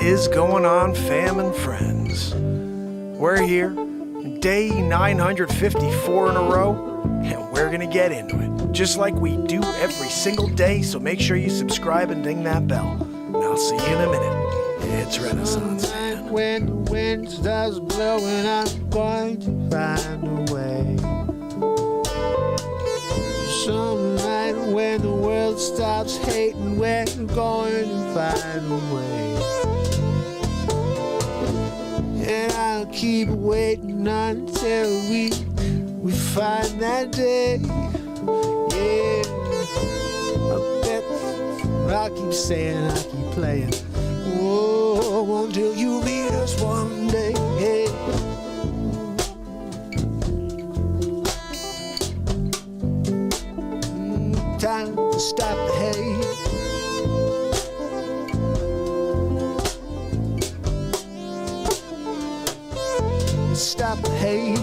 is going on, fam and friends? We're here, day 954 in a row, and we're gonna get into it, just like we do every single day, so make sure you subscribe and ding that bell. And I'll see you in a minute. It's Renaissance Man. When the wind starts blowing, I'm going to find a way. Some night when the world stops hating, we're going to find a way. And I'll keep waiting until we find that day. Yeah, I bet I'll keep saying, I'll keep playing. Oh, until you meet us one day. Hey. Time to stop the hate. Stop the hate.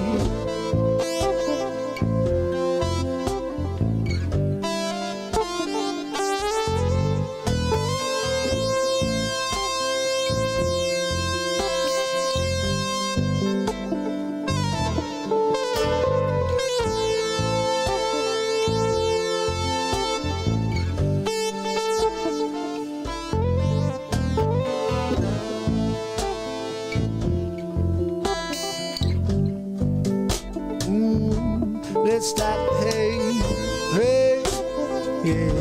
Let's stop the hate, hey, yeah.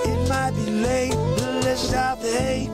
It might be late, but let's stop the hate.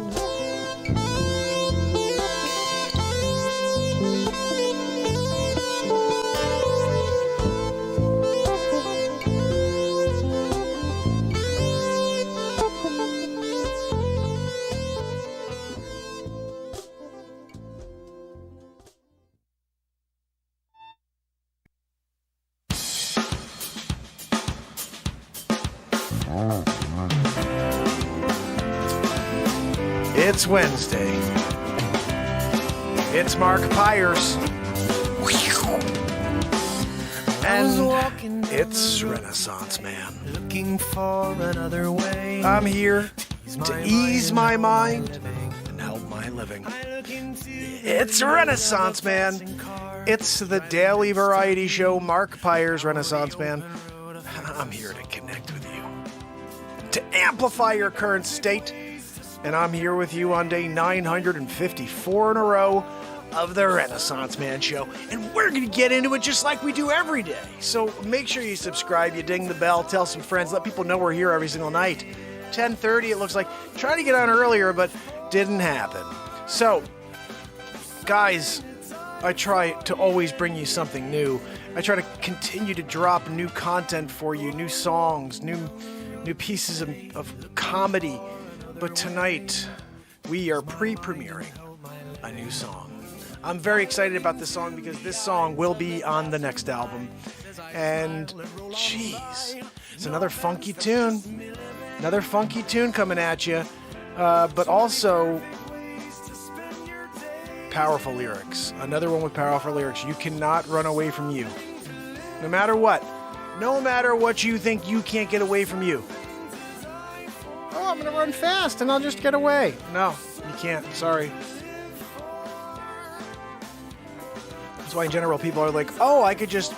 It's Wednesday. It's Mark Pires. And it's Renaissance Man. Looking for another way. I'm here to ease my mind and help my living. It's Renaissance Man. It's the daily variety show, Mark Pires, Renaissance Man. I'm here to connect with you, to amplify your current state. And I'm here with you on day 954 in a row of the Renaissance Man Show. And we're going to get into it just like we do every day. So make sure you subscribe, you ding the bell, tell some friends, let people know we're here every single night. 10:30, it looks like. Trying to get on earlier, but didn't happen. So, guys, I try to always bring you something new. I try to continue to drop new content for you, new songs, new pieces of comedy. But tonight, we are pre-premiering a new song. I'm very excited about this song because this song will be on the next album. And, jeez, it's another funky tune. Another funky tune coming at you. But also, powerful lyrics. Another one with powerful lyrics. You cannot run away from you. No matter what. No matter what you think, you can't get away from you. Oh, I'm going to run fast and I'll just get away. No, you can't. Sorry. That's why in general people are like, oh, I could just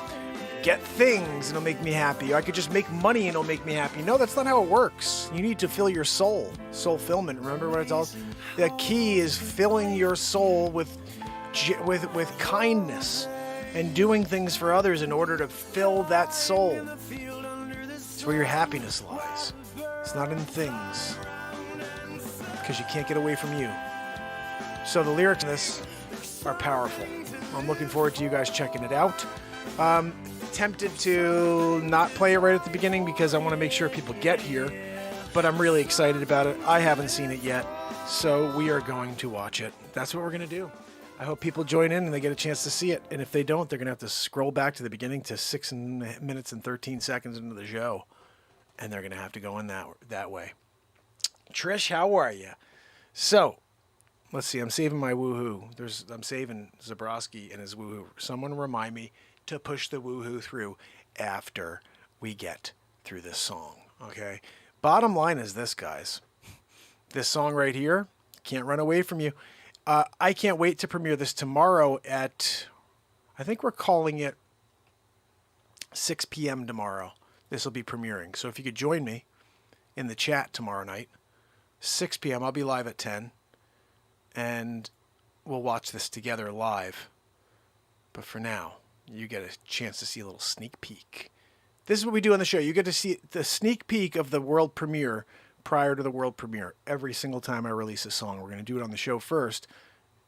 get things and it'll make me happy. Or I could just make money and it'll make me happy. No, that's not how it works. You need to fill your soul. Soulfillment. Remember what it's all? The key is filling your soul with kindness and doing things for others in order to fill that soul. It's where your happiness lies. It's not in things, because you can't get away from you. So the lyrics in this are powerful. I'm looking forward to you guys checking it out. Tempted to not play it right at the beginning because I want to make sure people get here, but I'm really excited about it. I haven't seen it yet, so we are going to watch it. That's what we're going to do. I hope people join in and they get a chance to see it, and if they don't, they're going to have to scroll back to the beginning to 6 minutes and 13 seconds into the show. And they're going to have to go in that way. Trish, how are you? So, let's see. I'm saving my woohoo. I'm saving Zabrowski and his woohoo. Someone remind me to push the woohoo through after we get through this song, okay? Bottom line is this, guys. This song right here, Can't Run Away From You. I can't wait to premiere this tomorrow at, I think we're calling it 6 p.m. tomorrow. This will be premiering. So if you could join me in the chat tomorrow night, 6 p.m. I'll be live at 10. And we'll watch this together live. But for now, you get a chance to see a little sneak peek. This is what we do on the show. You get to see the sneak peek of the world premiere prior to the world premiere. Every single time I release a song, we're going to do it on the show first.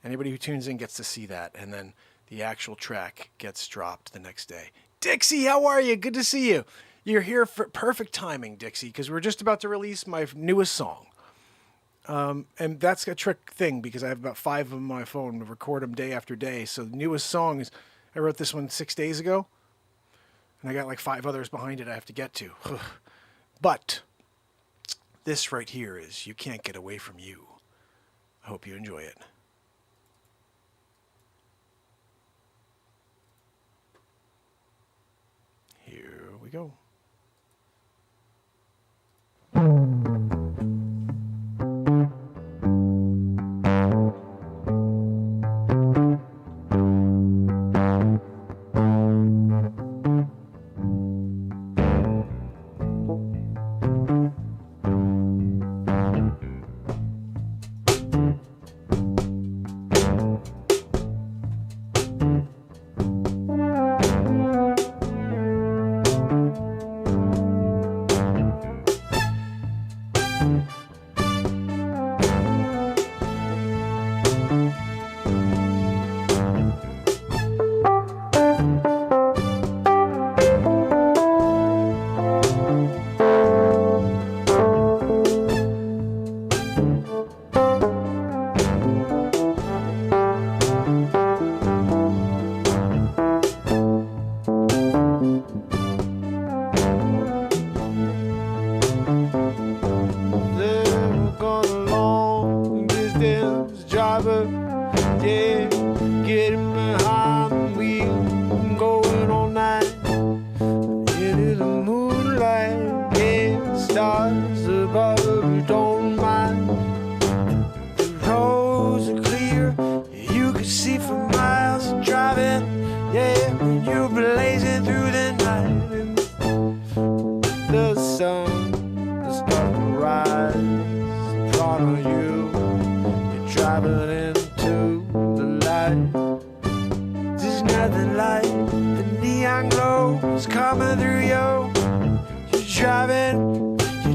Anybody who tunes in gets to see that. And then the actual track gets dropped the next day. Dixie, how are you? Good to see you. You're here for perfect timing, Dixie, because we're just about to release my newest song. And that's a trick thing because I have about 5 of them on my phone to record them day after day. So the newest song is, I wrote this one 6 days ago, and I got like 5 others behind it I have to get to. But this right here is You Can't Get Away From You. I hope you enjoy it. Here we go.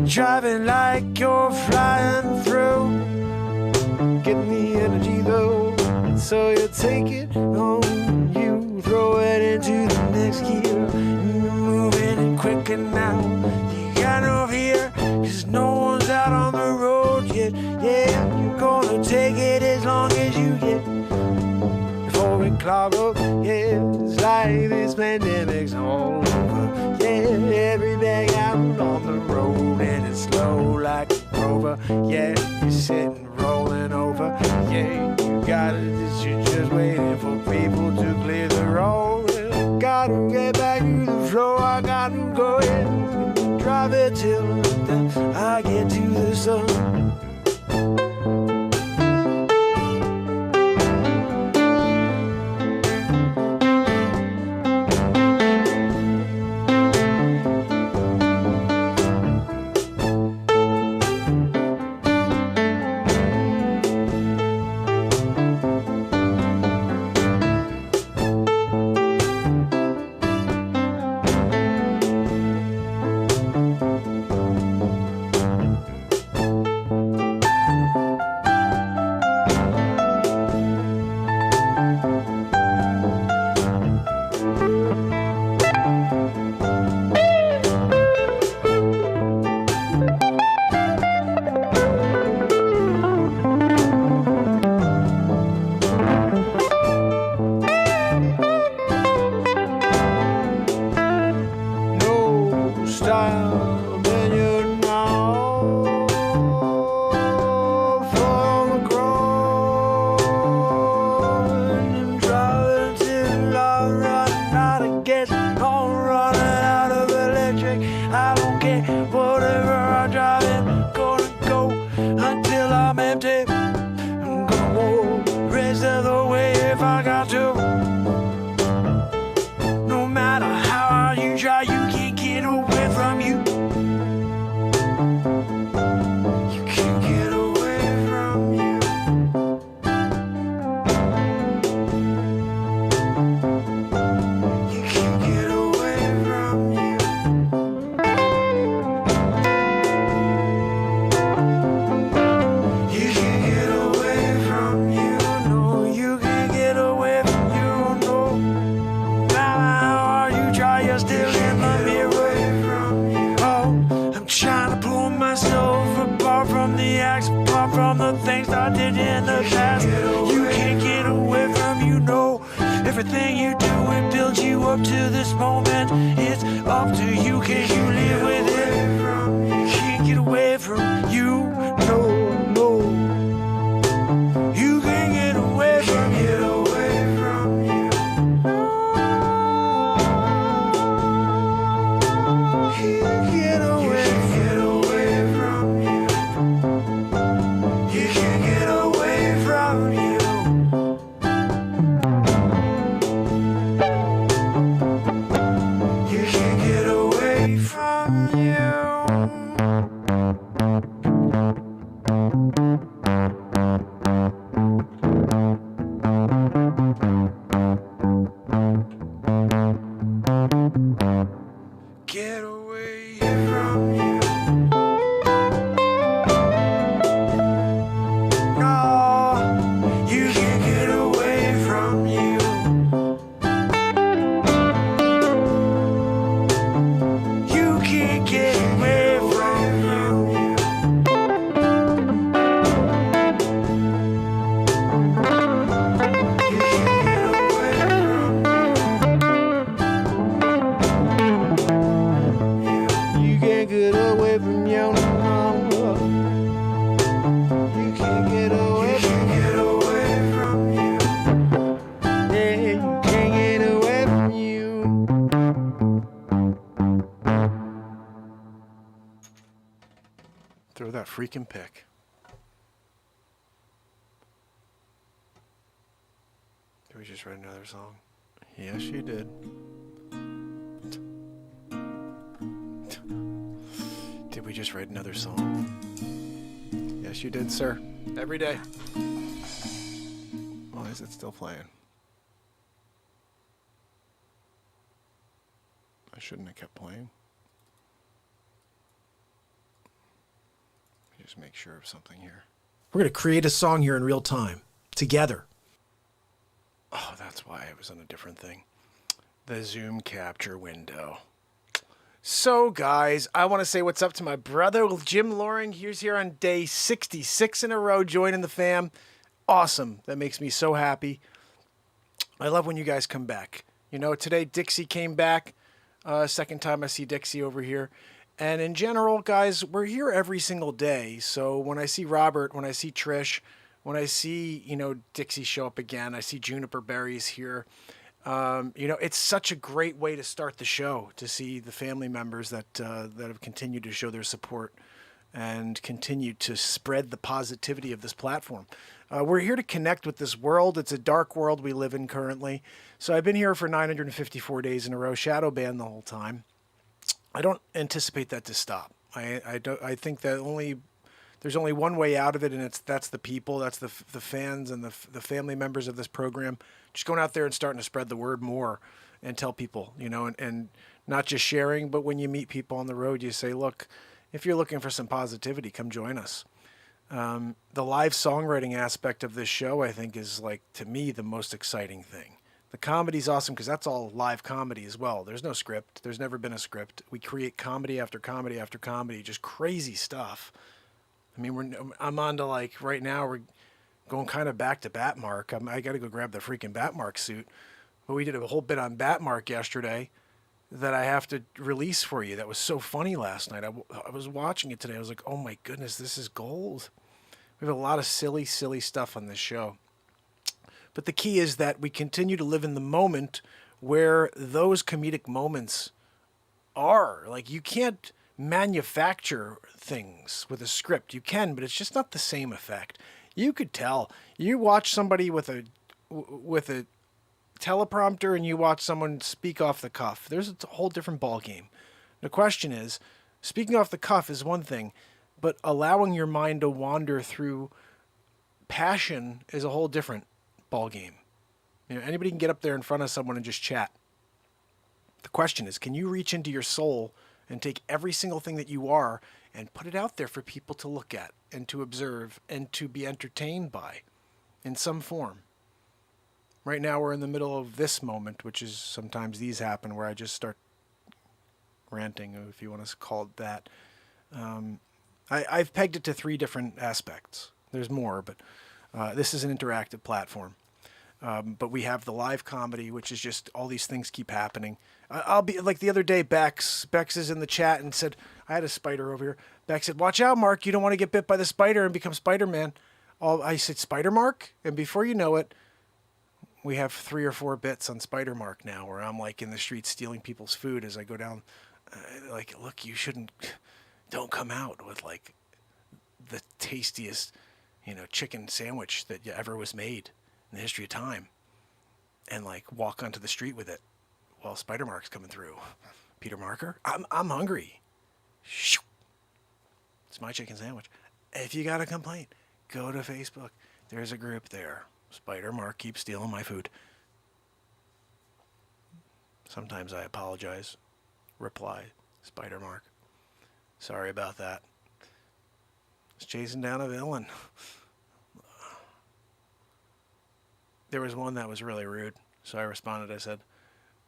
Driving like you're flying through. Getting the energy though, so you take it home. You throw it into the next gear. You're moving it quicker now. You got no fear, cause no one's out on the road yet. Yeah, you're gonna take it as long as you get before we clog up. Yeah, it's like this pandemic's all over. Yeah, every bag out on the road, and it's slow like a rover. Yeah, you're sitting rolling over. Yeah, you got it, you're just waiting for people to clear the road. Gotta get back to the floor, I gotta go in. Drive it till I get to the sun. if I got to. No matter how hard you try, you can't get away from you. You can't get away from you. You can't get away from you. You can't get away from you. No, you can't get away from you. No, no matter how hard you try, you're still in the mirror. Oh, I'm trying to pull myself apart from the acts, apart from the things I did in the past. You can't get away from you. No, everything you do, it builds you up to this moment. It's up to you. Can you live with it? You can't get away from you. No, no. You can't get away from you. You can't get away from you. You can't get away from you. You can't get away from you. Get away from you. No, you can't get away from you. You can't get away from you. You can't get away from You can't get away from you. No. You can't get away from get away from you. yeah, you can't get away from you. Throw that freaking pick. Did we just write another song? Yes, you did. Did we just write another song? Yes, you did, sir. Every day. Why is it still playing? I shouldn't have kept playing. Let me just make sure of something here. We're going to create a song here in real time, together. Oh, that's why it was on a different thing. The Zoom capture window. So, guys, I want to say what's up to my brother, Jim Loring. He's here on day 66 in a row, joining the fam. Awesome. That makes me so happy. I love when you guys come back. You know, today Dixie came back. Second time I see Dixie over here. And in general, guys, we're here every single day. So when I see Robert, when I see Trish, when I see, you know, Dixie show up again, I see Juniper Berries here. You know, it's such a great way to start the show, to see the family members that have continued to show their support and continue to spread the positivity of this platform. We're here to connect with this world. It's a dark world we live in currently. So I've been here for 954 days in a row, shadow banned the whole time. I don't anticipate that to stop. I think that there's only one way out of it, and that's the people, that's the fans and the family members of this program. Just going out there and starting to spread the word more and tell people, you know, and not just sharing, but when you meet people on the road, you say, look, if you're looking for some positivity, come join us. The live songwriting aspect of this show, I think, is, like, to me, the most exciting thing. The comedy's awesome because that's all live comedy as well. There's no script. There's never been a script. We create comedy after comedy after comedy, just crazy stuff. I mean, I'm on to, like, right now we're going kind of back to Batmark. I got to go grab the freaking Batmark suit. But we did a whole bit on Batmark yesterday that I have to release for you. That was so funny last night. I was watching it today. I was like, oh my goodness, this is gold. We have a lot of silly, silly stuff on this show. But the key is that we continue to live in the moment where those comedic moments are. Like, you can't manufacture things with a script. You can, but it's just not the same effect. You could tell. You watch somebody with a with a teleprompter and you watch someone speak off the cuff. There's a whole different ball game. The question is, speaking off the cuff is one thing, but allowing your mind to wander through passion is a whole different ball game. You know, anybody can get up there in front of someone and just chat. The question is, can you reach into your soul and take every single thing that you are and put it out there for people to look at and to observe and to be entertained by in some form? Right now we're in the middle of this moment, which is sometimes these happen where I just start ranting, if you want to call it that. I've pegged it to 3 different aspects. There's more, but this is an interactive platform. But we have the live comedy, which is just all these things keep happening. I'll be like the other day, Bex is in the chat and said, I had a spider over here. Bex said, watch out, Mark. You don't want to get bit by the spider and become Spider-Man. I said, Spider Mark? And before you know it, we have 3 or 4 bits on Spider Mark now where I'm like in the streets stealing people's food as I go down. Like, look, you don't come out with like the tastiest, chicken sandwich that ever was made in the history of time and like walk onto the street with it while Spider Mark's coming through. Peter Marker, I'm hungry. It's my chicken sandwich. If you got a complaint, go to Facebook. There's a group there. Spider Mark keeps stealing my food. Sometimes I apologize. Reply, Spider Mark. Sorry about that. Just chasing down a villain. There was one that was really rude, so I responded. I said,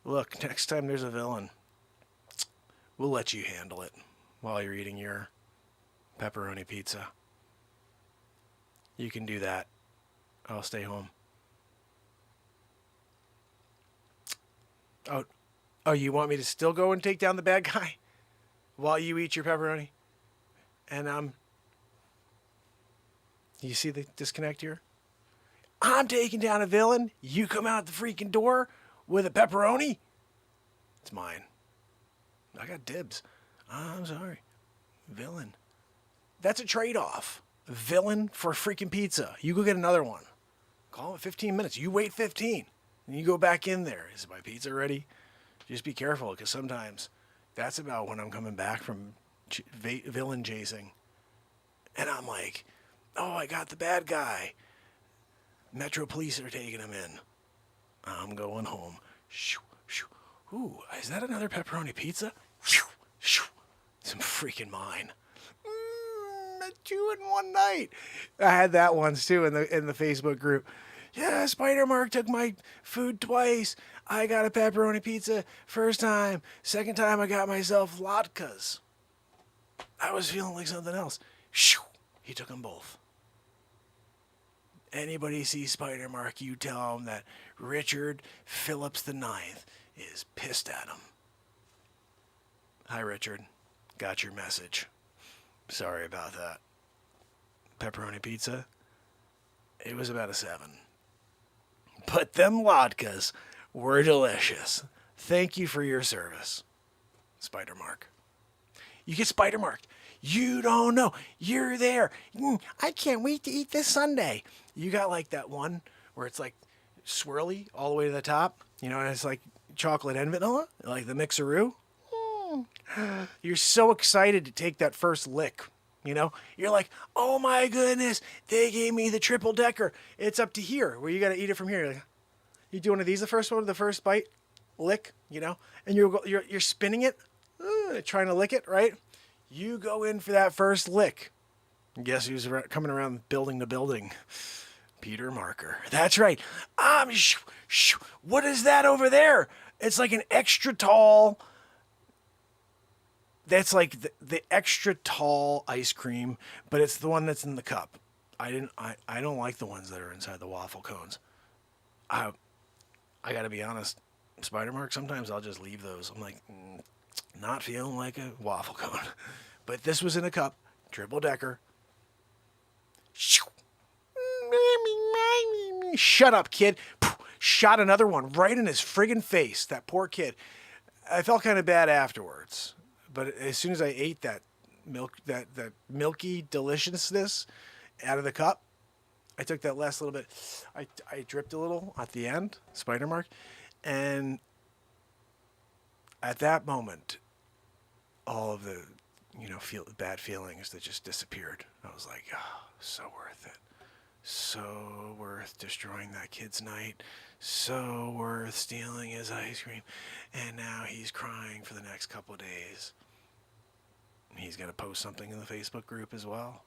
look, next time there's a villain, we'll let you handle it while you're eating your pepperoni pizza. You can do that. I'll stay home. Oh, you want me to still go and take down the bad guy while you eat your pepperoni? And you see the disconnect here? I'm taking down a villain. You come out the freaking door with a pepperoni? It's mine. I got dibs. I'm sorry. Villain. That's a trade-off. Villain for freaking pizza. You go get another one. Call it 15 minutes. You wait 15. And you go back in there. Is my pizza ready? Just be careful, because sometimes that's about when I'm coming back from villain chasing. And I'm like, oh, I got the bad guy. Metro Police are taking him in. I'm going home. Shoo, shoo. Ooh, is that another pepperoni pizza? Shoo, shoo. Some freaking mine. 2 in one night. I had that once too in the Facebook group. Yeah, Spider Mark took my food twice. I got a pepperoni pizza first time. Second time I got myself latkes. I was feeling like something else. Shoo, he took them both. Anybody see Spider Mark, you tell him that Richard Phillips IX is pissed at him. Hi, Richard. Got your message. Sorry about that. Pepperoni pizza, it was about a 7. But them latkes were delicious. Thank you for your service, Spider Mark. You get Spider Mark. You don't know. You're there. I can't wait to eat this sundae. You got like that one where it's like swirly all the way to the top. And it's like chocolate and vanilla, like the mixeroo. You're so excited to take that first lick. You're like, oh my goodness, they gave me the triple decker. It's up to here where you got to eat it from here. You do one of these, the first one, the first bite, lick, and you're spinning it, trying to lick it, right? You go in for that first lick. Guess who's coming around building to building? Peter Marker. That's right. What is that over there? It's like an extra tall. That's like the extra tall ice cream, but it's the one that's in the cup. I don't like the ones that are inside the waffle cones. I gotta be honest, Spider Mark, sometimes I'll just leave those. I'm like, not feeling like a waffle cone. But this was in a cup, triple decker. Shut up, kid. Shot another one right in his friggin' face, that poor kid. I felt kind of bad afterwards. But as soon as I ate that milky deliciousness out of the cup, I took that last little bit. I dripped a little at the end, spider mark, and at that moment, all of the, bad feelings that just disappeared. I was like, oh, so worth it. So worth destroying that kid's night. So worth stealing his ice cream. And now he's crying for the next couple of days. He's going to post something in the Facebook group as well.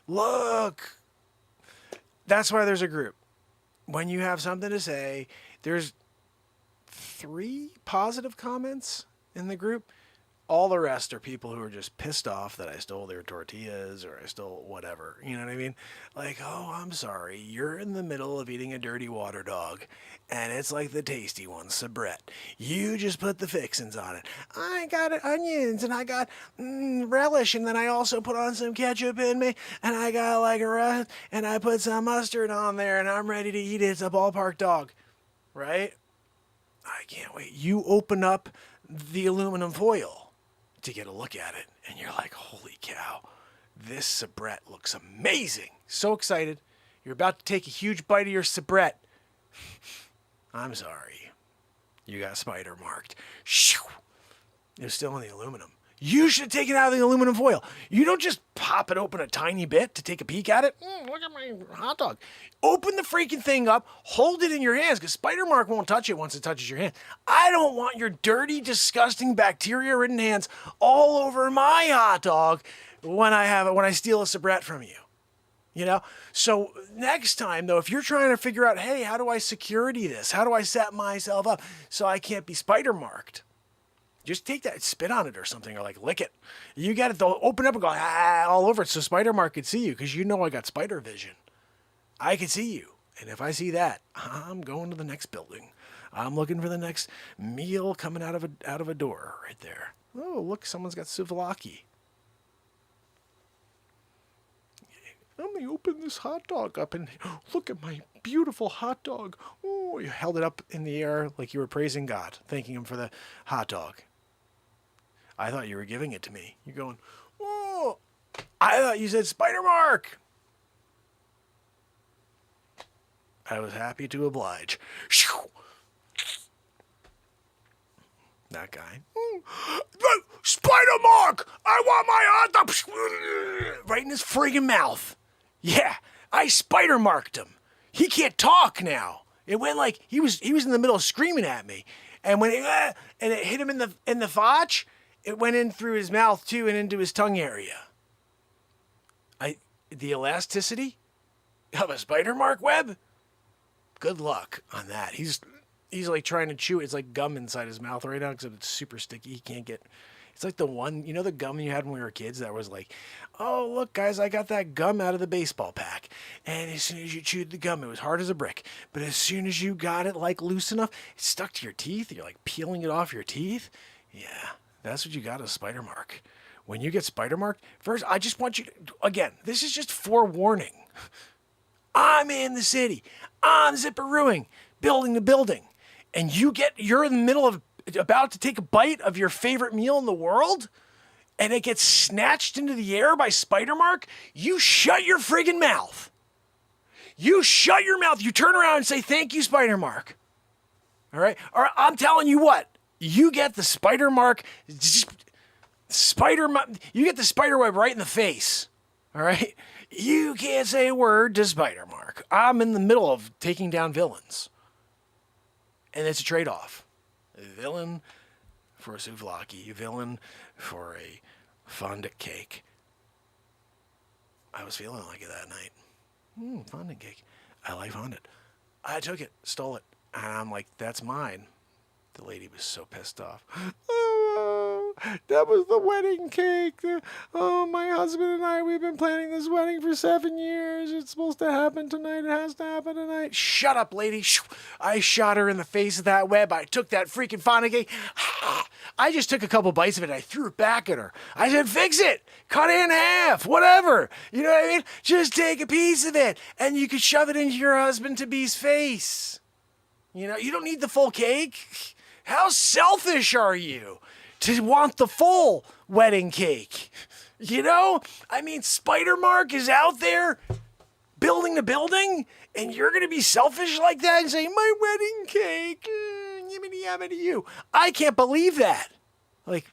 Look! That's why there's a group. When you have something to say, there's 3 positive comments in the group. All the rest are people who are just pissed off that I stole their tortillas or I stole whatever. You know what I mean? Like, oh, I'm sorry. You're in the middle of eating a dirty water dog, and it's like the tasty one, soubrette. You just put the fixins on it. I got onions, and I got relish, and then I also put on some ketchup in me, and I got like and I put some mustard on there, and I'm ready to eat it. It's a ballpark dog, right? I can't wait. You open up the aluminum foil to get a look at it, and you're like, holy cow, this soubrette looks amazing. So excited. You're about to take a huge bite of your soubrette. I'm sorry. You got spider marked. Shoo! It was still in the aluminum. You should have taken it out of the aluminum foil. You don't just pop it open a tiny bit to take a peek at it. Look at my hot dog. Open the freaking thing up. Hold it in your hands, because Spider Mark won't touch it once it touches your hand. I don't want your dirty, disgusting, bacteria-ridden hands all over my hot dog when I steal a soubrette from you. You know? So next time, though, if you're trying to figure out, hey, how do I security this? How do I set myself up so I can't be spider marked? Just take that, spit on it or something, or like lick it. You got it, though, open up and go all over it so Spider Mark could see you, because you know I got spider vision. I can see you. And if I see that, I'm going to the next building. I'm looking for the next meal coming out of a door right there. Oh, look, someone's got souvlaki. Let me open this hot dog up and look at my beautiful hot dog. Oh, you held it up in the air like you were praising God, thanking him for the hot dog. I thought you were giving it to me. You're going, oh, I thought you said Spider Mark. I was happy to oblige. That guy. Spider Mark! I want my hot dog! Right in his friggin' mouth. Yeah, I spider marked him. He can't talk now. It went like he was in the middle of screaming at me, and when it hit him in the fotch, it went in through his mouth too and into his tongue area. The elasticity of a spider mark web. Good luck on that. He's like trying to chew. It's like gum inside his mouth right now, except it's super sticky. He can't get. It's like the one, the gum you had when we were kids that was like, oh, look, guys, I got that gum out of the baseball pack. And as soon as you chewed the gum, it was hard as a brick. But as soon as you got it like loose enough, it stuck to your teeth. You're like peeling it off your teeth. Yeah, that's what you got, a spider mark. When you get spider marked, first, I just want you to, again, this is just forewarning. I'm in the city. I'm zipperooing, building to building. And you're in the middle of about to take a bite of your favorite meal in the world, and it gets snatched into the air by Spider Mark, you shut your friggin' mouth. You shut your mouth. You turn around and say, thank you, Spider Mark. All right? Or I'm telling you what, you get the Spider Mark, you get the spider web right in the face. All right? You can't say a word to Spider Mark. I'm in the middle of taking down villains. And it's a trade-off. A villain for a souvlaki, a villain for a fondant cake. I was feeling like it that night. Fondant cake. I like fondant. I took it, stole it. And I'm like, that's mine. The lady was so pissed off. Oh, that was the wedding cake. Oh, my husband and I, we've been planning this wedding for 7 years. It's supposed to happen tonight. It has to happen tonight. Shut up, lady. I shot her in the face of that web. I took that freaking fondant cake. I just took a couple bites of it. I threw it back at her. I said, fix it. Cut it in half. Whatever. You know what I mean? Just take a piece of it, and you could shove it into your husband-to-be's face. You don't need the full cake. How selfish are you to want the full wedding cake? I mean, Spider Mark is out there building the building, and you're going to be selfish like that and say, my wedding cake, yimmity yammity you. I can't believe that. Like,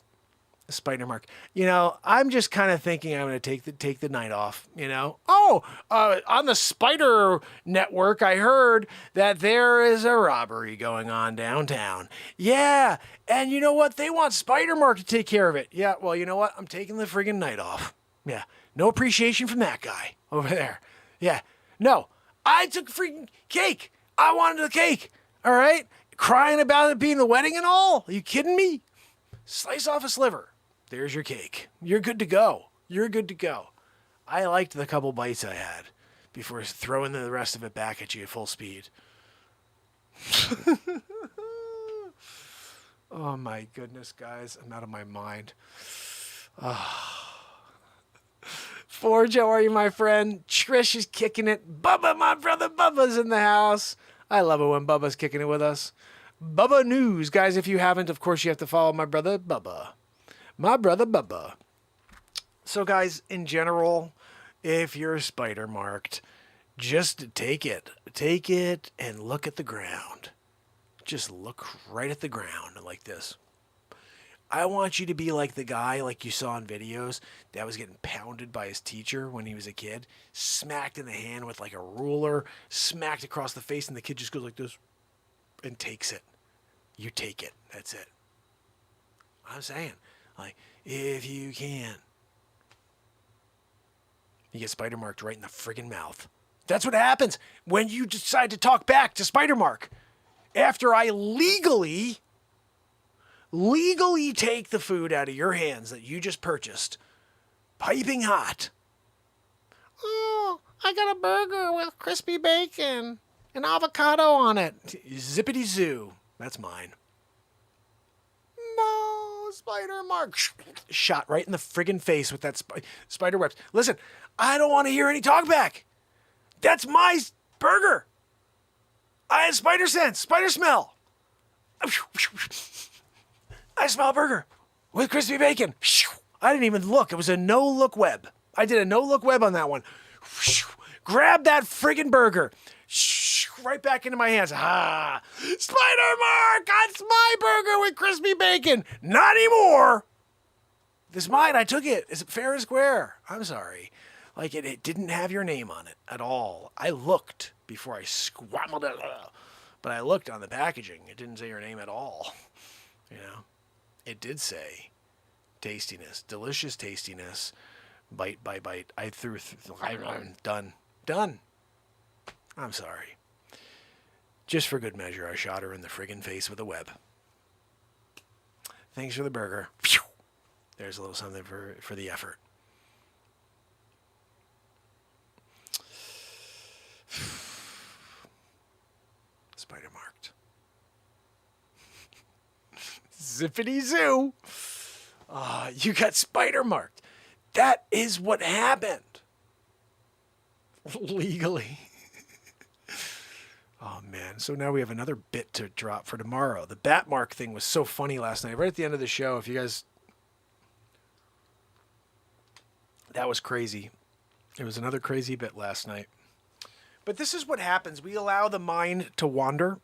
Spider Mark. You know, I'm just kind of thinking I'm going to take the night off, you know. Oh, on the Spider Network, I heard that there is a robbery going on downtown. Yeah, and you know what? They want Spider Mark to take care of it. Yeah, well, you know what? I'm taking the friggin' night off. Yeah, no appreciation from that guy over there. Yeah, no, I took freaking cake. I wanted the cake, all right? Crying about it being the wedding and all? Are you kidding me? Slice off a sliver. There's your cake. You're good to go. You're good to go. I liked the couple bites I had before throwing the rest of it back at you at full speed. Oh my goodness, guys. I'm out of my mind. Forge, how are you, my friend? Trish is kicking it. Bubba, my brother Bubba's in the house. I love it when Bubba's kicking it with us. Bubba News. Guys, if you haven't, of course, you have to follow my brother Bubba. My brother Bubba. So, guys, in general, if you're spider marked, just take it. Take it and look at the ground. Just look right at the ground like this. I want you to be like the guy, like you saw in videos, that was getting pounded by his teacher when he was a kid. Smacked in the hand with like a ruler. Smacked across the face, and the kid just goes like this and takes it. You take it. That's it. I'm saying. Like, if you can. You get Spider Marked right in the friggin' mouth. That's what happens when you decide to talk back to Spider Mark. After I legally take the food out of your hands that you just purchased, piping hot. Oh, I got a burger with crispy bacon and avocado on it. Zippity zoo. That's mine. No, Spider Mark. Shot right in the friggin' face with that spider webs. Listen, I don't want to hear any talk back. That's my burger. I had spider sense, spider smell. I smell a burger with crispy bacon. I didn't even look. It was a no-look web. I did a no-look web on that one. Grab that friggin' burger. Right back into my hands. Ah, Spider Mark, that's my burger with crispy bacon. Not anymore. This is mine. I took it. Is it fair and square? I'm sorry. Like, it didn't have your name on it at all. I looked before I squambled it. But I looked on the packaging. It didn't say your name at all. You know, it did say tastiness, delicious tastiness, bite by bite. I threw, done. I'm sorry. Just for good measure, I shot her in the friggin' face with a web. Thanks for the burger. There's a little something for the effort. Spider marked. Zippity zoo. You got spider marked. That is what happened. Legally. Oh, man. So now we have another bit to drop for tomorrow. The bat mark thing was so funny last night. Right at the end of the show, if you guys... That was crazy. It was another crazy bit last night. But this is what happens. We allow the mind to wander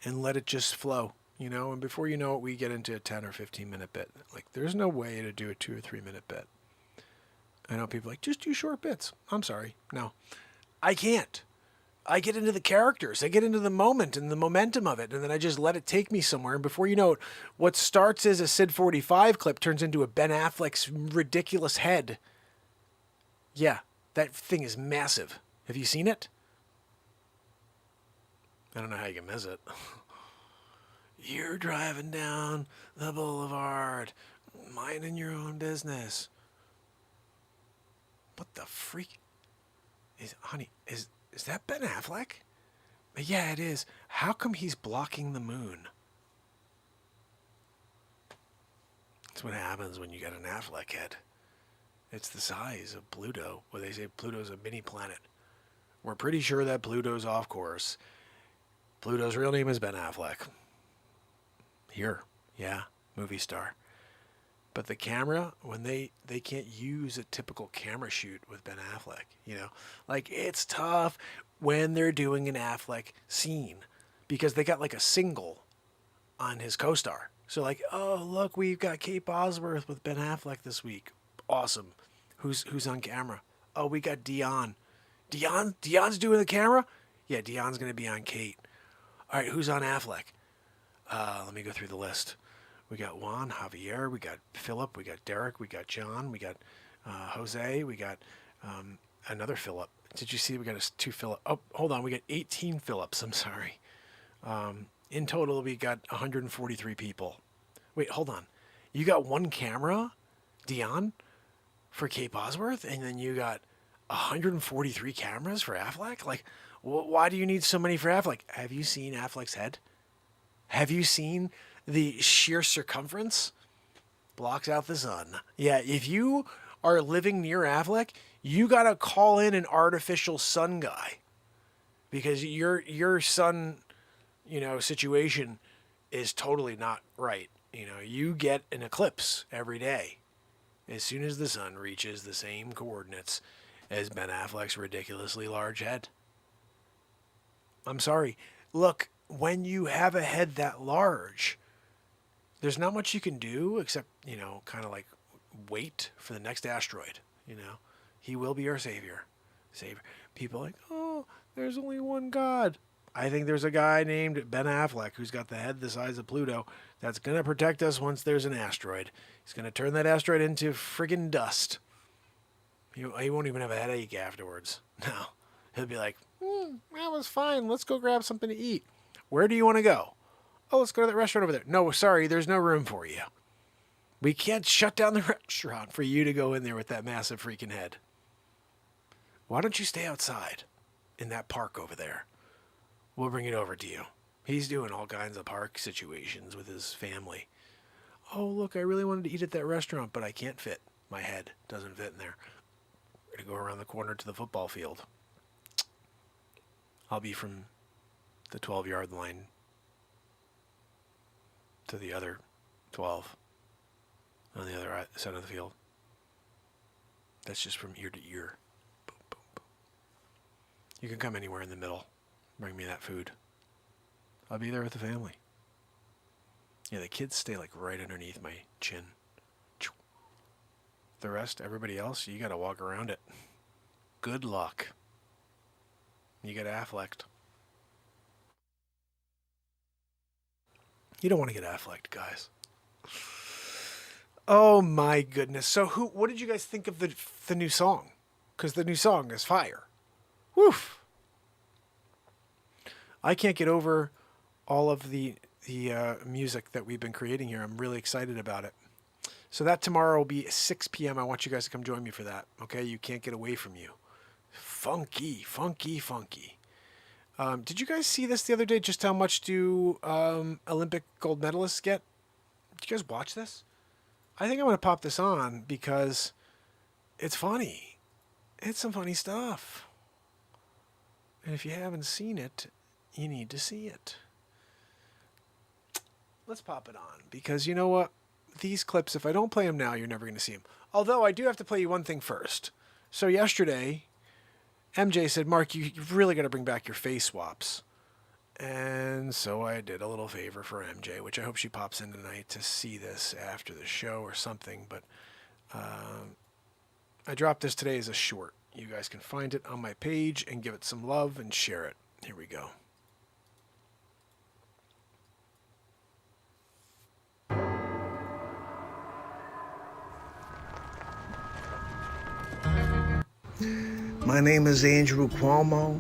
and let it just flow, you know? And before you know it, we get into a 10 or 15-minute bit. Like, there's no way to do a 2 or 3 minute bit. I know people are like, just do short bits. I'm sorry. No, I can't. I get into the characters. I get into the moment and the momentum of it, and then I just let it take me somewhere. And before you know it, what starts as a Sid 45 clip turns into a Ben Affleck's ridiculous head. Yeah, that thing is massive. Have you seen it? I don't know how you can miss it. You're driving down the boulevard, minding your own business. What the freak? Honey, is that Ben Affleck? Yeah, it is. How come he's blocking the moon? That's what happens when you got an Affleck head. It's the size of Pluto. Well, they say Pluto's a mini planet. We're pretty sure that Pluto's off course. Pluto's real name is Ben Affleck. Here. Yeah, movie star. But the camera, when they can't use a typical camera shoot with Ben Affleck, you know, like it's tough when they're doing an Affleck scene because they got like a single on his co-star. So like, oh look, we've got Kate Bosworth with Ben Affleck this week. Awesome. Who's on camera? Oh, we got Dion. Dion's doing the camera? Yeah, Dion's gonna be on Kate. All right, who's on Affleck? Let me go through the list. We got Juan, Javier, we got Philip, we got Derek, we got John, we got Jose, we got another Philip. Did you see we got 2 Philip? Oh, hold on, we got 18 Phillips. I'm sorry. In total, we got 143 people. Wait, hold on. You got 1 camera, Dion, for Kate Bosworth, and then you got 143 cameras for Affleck? Like, why do you need so many for Affleck? Have you seen Affleck's head? Have you seen the sheer circumference? Blocks out the sun. Yeah, if you are living near Affleck, you got to call in an artificial sun guy because your sun, you know, situation is totally not right. You know, you get an eclipse every day as soon as the sun reaches the same coordinates as Ben Affleck's ridiculously large head. I'm sorry. Look, when you have a head that large, there's not much you can do except, you know, kind of like wait for the next asteroid. You know, he will be our savior. People are like, oh, there's only one God. I think there's a guy named Ben Affleck who's got the head the size of Pluto that's going to protect us once there's an asteroid. He's going to turn that asteroid into friggin' dust. He won't even have a headache afterwards. No. He'll be like, that was fine. Let's go grab something to eat. Where do you want to go? Oh, let's go to that restaurant over there. No, sorry, there's no room for you. We can't shut down the restaurant for you to go in there with that massive freaking head. Why don't you stay outside in that park over there? We'll bring it over to you. He's doing all kinds of park situations with his family. Oh, look, I really wanted to eat at that restaurant, but I can't fit. My head doesn't fit in there. We're going to go around the corner to the football field. I'll be from the 12-yard line to the other 12 on the other side of the field. That's just from ear to ear. Boom, boom, boom. You can come anywhere in the middle. Bring me that food. I'll be there with the family. Yeah, the kids stay like right underneath my chin. The rest, everybody else, you got to walk around it. Good luck. You get Afflecked. You don't want to get Afflecked, guys. Oh my goodness. So what did you guys think of the new song? Because the new song is fire. Woof. I can't get over all of the music that we've been creating here. I'm really excited about it. So that tomorrow will be 6 p.m. I want you guys to come join me for that. Okay? You can't get away from you. Funky, funky, funky. Did you guys see this the other day? Just how much do Olympic gold medalists get? Did you guys watch this? I think I'm going to pop this on because it's funny. It's some funny stuff. And if you haven't seen it, you need to see it. Let's pop it on because you know what? These clips, if I don't play them now, you're never going to see them. Although I do have to play you one thing first. So yesterday, MJ said, Mark, you've really got to bring back your face swaps. And so I did a little favor for MJ, which I hope she pops in tonight to see this after the show or something. But I dropped this today as a short. You guys can find it on my page and give it some love and share it. Here we go. My name is Andrew Cuomo.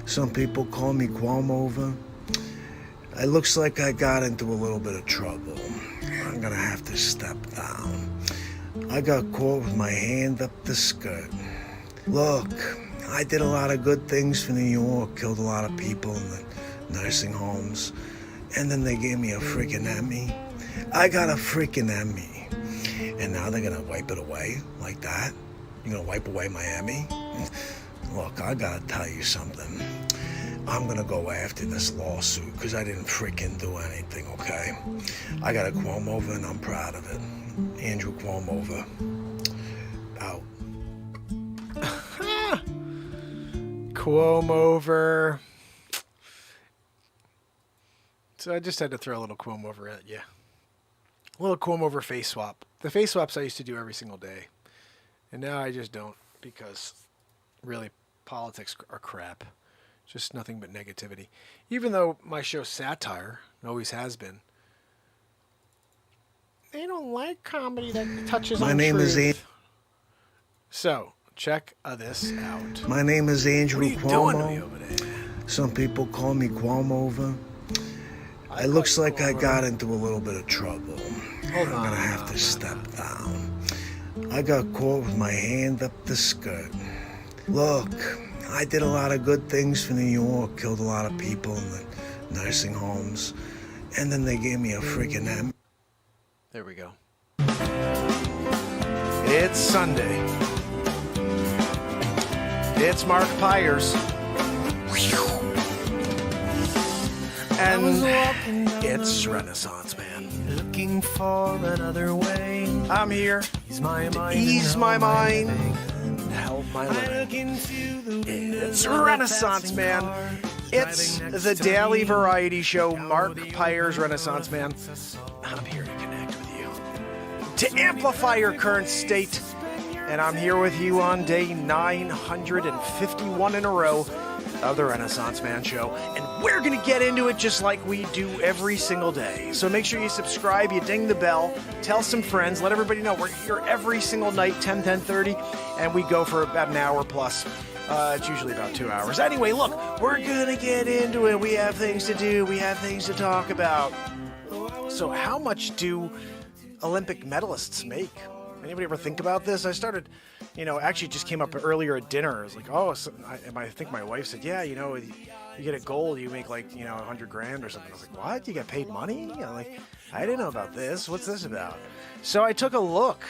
Some people call me Cuomover. It looks like I got into a little bit of trouble. I'm gonna have to step down. I got caught with my hand up the skirt. Look, I did a lot of good things for New York, killed a lot of people in the nursing homes, and then they gave me a freaking Emmy. I got a freaking Emmy. And now they're gonna wipe it away like that? You're gonna wipe away my Emmy? Look, I gotta tell you something. I'm gonna go after this lawsuit because I didn't freaking do anything, okay? I got a Cuomo and I'm proud of it. Andrew Cuomo. Out. Cuomo. So I just had to throw a little Cuomo at you. A little Cuomo face swap. The face swaps I used to do every single day. And now I just don't because really politics are crap. Just nothing but negativity. Even though my show's satire, it always has been. They don't like comedy that touches on My name truth. is So, check this out. My name is Andrew What are you doing to me Cuomo. over there? Some people call me Cuomo. It looks like I got into a little bit of trouble. I'm gonna have to step down. I got caught with my hand up the skirt. Look, I did a lot of good things for New York, killed a lot of people in the nursing homes, and then they gave me a freaking M. There we go. It's Sunday. It's Mark Pires. And it's Renaissance Man. Looking for another way. I'm here Ease my to mind. ease and my help mind living. and help my I living. look into the windows It's of a Renaissance passing Man. car, It's driving next the to daily me. variety show, How Mark the Pires, old Renaissance Man. I saw. I'm here to connect with you, to amplify your current state. And I'm here with you on day 951 in a row of the Renaissance Man Show. And we're going to get into it just like we do every single day. So make sure you subscribe, you ding the bell, tell some friends, let everybody know we're here every single night, 10:30, and we go for about an hour plus. It's usually about 2 hours. Anyway, look, we're going to get into it. We have things to do. We have things to talk about. So how much do Olympic medalists make? Anybody ever think about this? I started, actually just came up earlier at dinner. I was like, I think my wife said, yeah, you get a gold, you make like, $100,000 or something. I was like, what? You get paid money? I'm like, I didn't know about this. What's this about? So I took a look.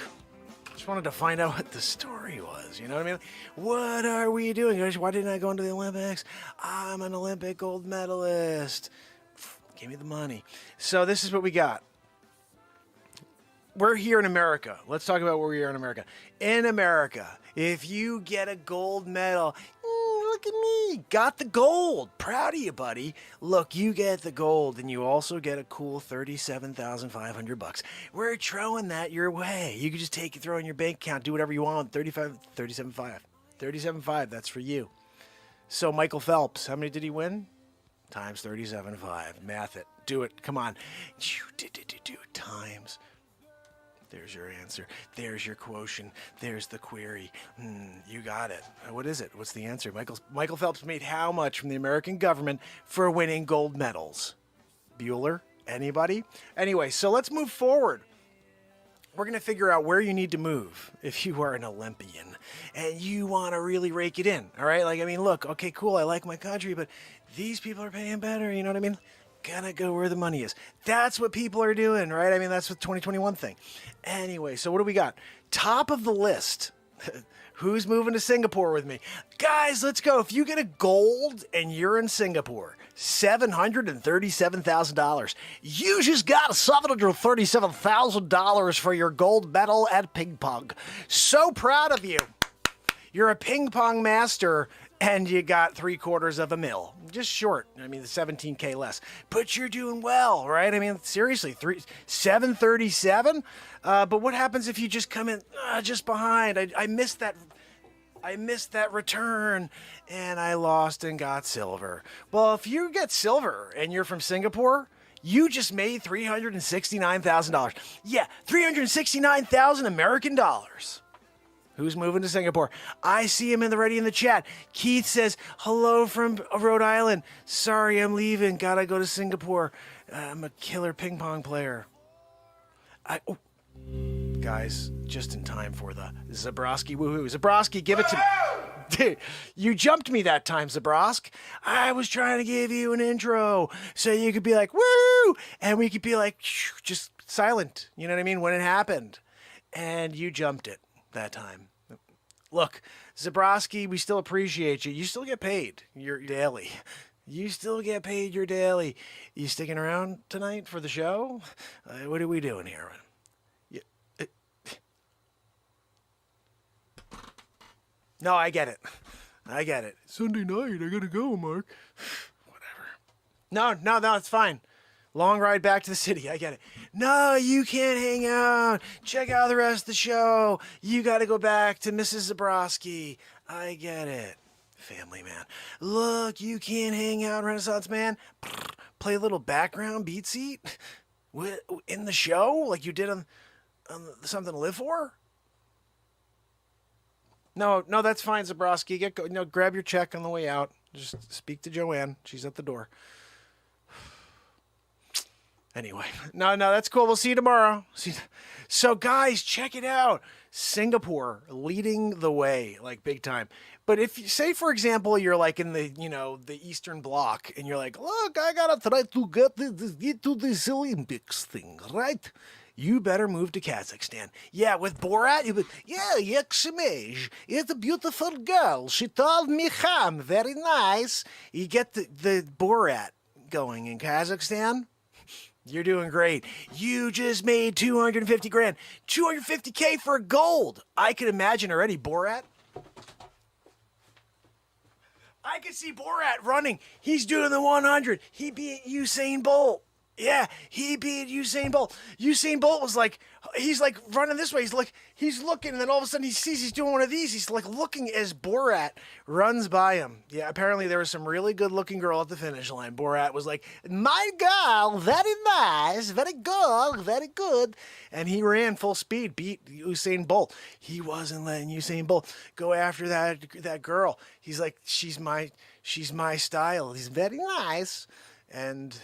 Just wanted to find out what the story was. You know what I mean? What are we doing? Why didn't I go into the Olympics? I'm an Olympic gold medalist. Give me the money. So this is what we got. We're here in America. Let's talk about where we are in America. In America, if you get a gold medal, look at me, got the gold. Proud of you, buddy. Look, you get the gold, and you also get a cool $37,500. We're throwing that your way. You can just take it, throw it in your bank account, do whatever you want. 37.5. That's for you. So Michael Phelps, how many did he win? Times 37.5. Math it. Do it. Come on. Do times. There's your answer. There's your quotient. There's the query. You got it. What is it? What's the answer? Michael Phelps made how much from the American government for winning gold medals? Bueller? Anybody? Anyway, so let's move forward. We're going to figure out where you need to move if you are an Olympian and you want to really rake it in. All right? Look, okay, cool. I like my country, but these people are paying better. You know what I mean? Gotta go where the money is. That's what people are doing, right? That's the 2021 thing. Anyway, so what do we got? Top of the list. Who's moving to Singapore with me? Guys, let's go. If you get a gold and you're in Singapore, $737,000. You just got $737,000 for your gold medal at ping pong. So proud of you. You're a ping pong master and you got $750,000. Just short. The 17K less. But you're doing well, right? Seriously, 737. But what happens if you just come in just behind? I missed that. I missed that return, and I lost and got silver. Well, if you get silver and you're from Singapore, you just made $369,000. Yeah, $369,000 American dollars. Who's moving to Singapore? I see him already in the chat. Keith says, hello from Rhode Island. Sorry, I'm leaving. Gotta go to Singapore. I'm a killer ping pong player. Guys, just in time for the Zabrowski woohoo. Zabrowski, give it to me. Dude, you jumped me that time, Zabrosk. I was trying to give you an intro so you could be like, woo! And we could be like, just silent. You know what I mean? When it happened. And you jumped it that time. Look, Zabrowski, we still appreciate you. You still get paid. You're daily. You still get paid your daily. You sticking around tonight for the show? What are we doing here? No, I get it. I get it. Sunday night, I gotta go, Mark. Whatever. No, it's fine. Long ride back to the city. I get it. No, you can't hang out. Check out the rest of the show. You gotta go back to Mrs. Zabrowski. I get it. Family man. Look, you can't hang out, Renaissance man. Play a little background beat seat in the show like you did on Something to Live For? No, that's fine, Zabrowski. Grab your check on the way out. Just speak to Joanne. She's at the door. Anyway, no, that's cool. We'll see you tomorrow. So, guys, check it out. Singapore leading the way, like big time. But if you say, for example, you're like in the, the Eastern Bloc, and you're like, look, I gotta try to get to this Olympics thing, right? You better move to Kazakhstan. Yeah, with Borat, you be, yeah, Yakshimej. It's a beautiful girl. She told me ham, very nice. You get the Borat going in Kazakhstan. You're doing great. You just made 250 grand. 250K for gold. I can imagine already Borat. I can see Borat running. He's doing the 100. He beat Usain Bolt. Yeah, he beat Usain Bolt. Usain Bolt was like, he's like running this way. He's looking, and then all of a sudden he sees he's doing one of these. He's like looking as Borat runs by him. Yeah, apparently there was some really good looking girl at the finish line. Borat was like, my girl, very nice, very good, very good. And he ran full speed, beat Usain Bolt. He wasn't letting Usain Bolt go after that girl. He's like, she's my style. He's very nice. And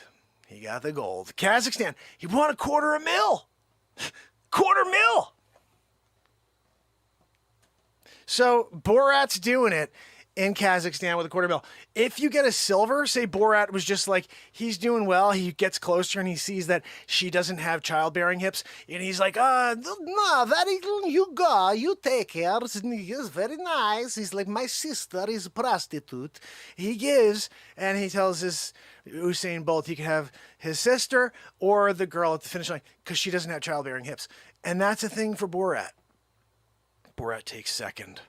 he got the gold. Kazakhstan, he won $250,000. $250,000. So Borat's doing it in Kazakhstan with $250,000. If you get a silver, say Borat was just like, he's doing well. He gets closer and he sees that she doesn't have childbearing hips. And he's like, no, very good. You take care. He's very nice. He's like, my sister is a prostitute. He gives, and he tells his Usain Bolt he can have his sister or the girl at the finish line because she doesn't have childbearing hips. And that's a thing for Borat. Borat takes second.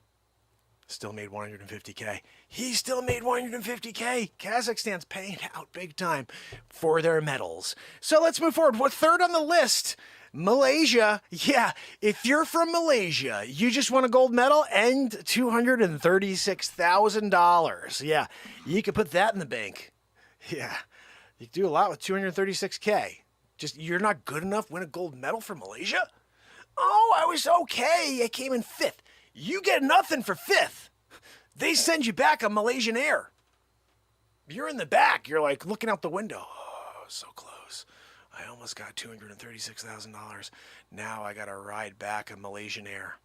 Still made 150K. He still made 150K. Kazakhstan's paying out big time for their medals. So let's move forward. What third on the list? Malaysia. Yeah, if you're from Malaysia, you just won a gold medal and $236,000. Yeah, you could put that in the bank. Yeah, you can do a lot with 236K. Just, you're not good enough, win a gold medal for Malaysia? Oh, I was okay. I came in 5th. You get nothing for 5th. They send you back on Malaysian Air. You're in the back. You're like looking out the window. Oh, so close. I almost got $236,000. Now I got to ride back on Malaysian Air.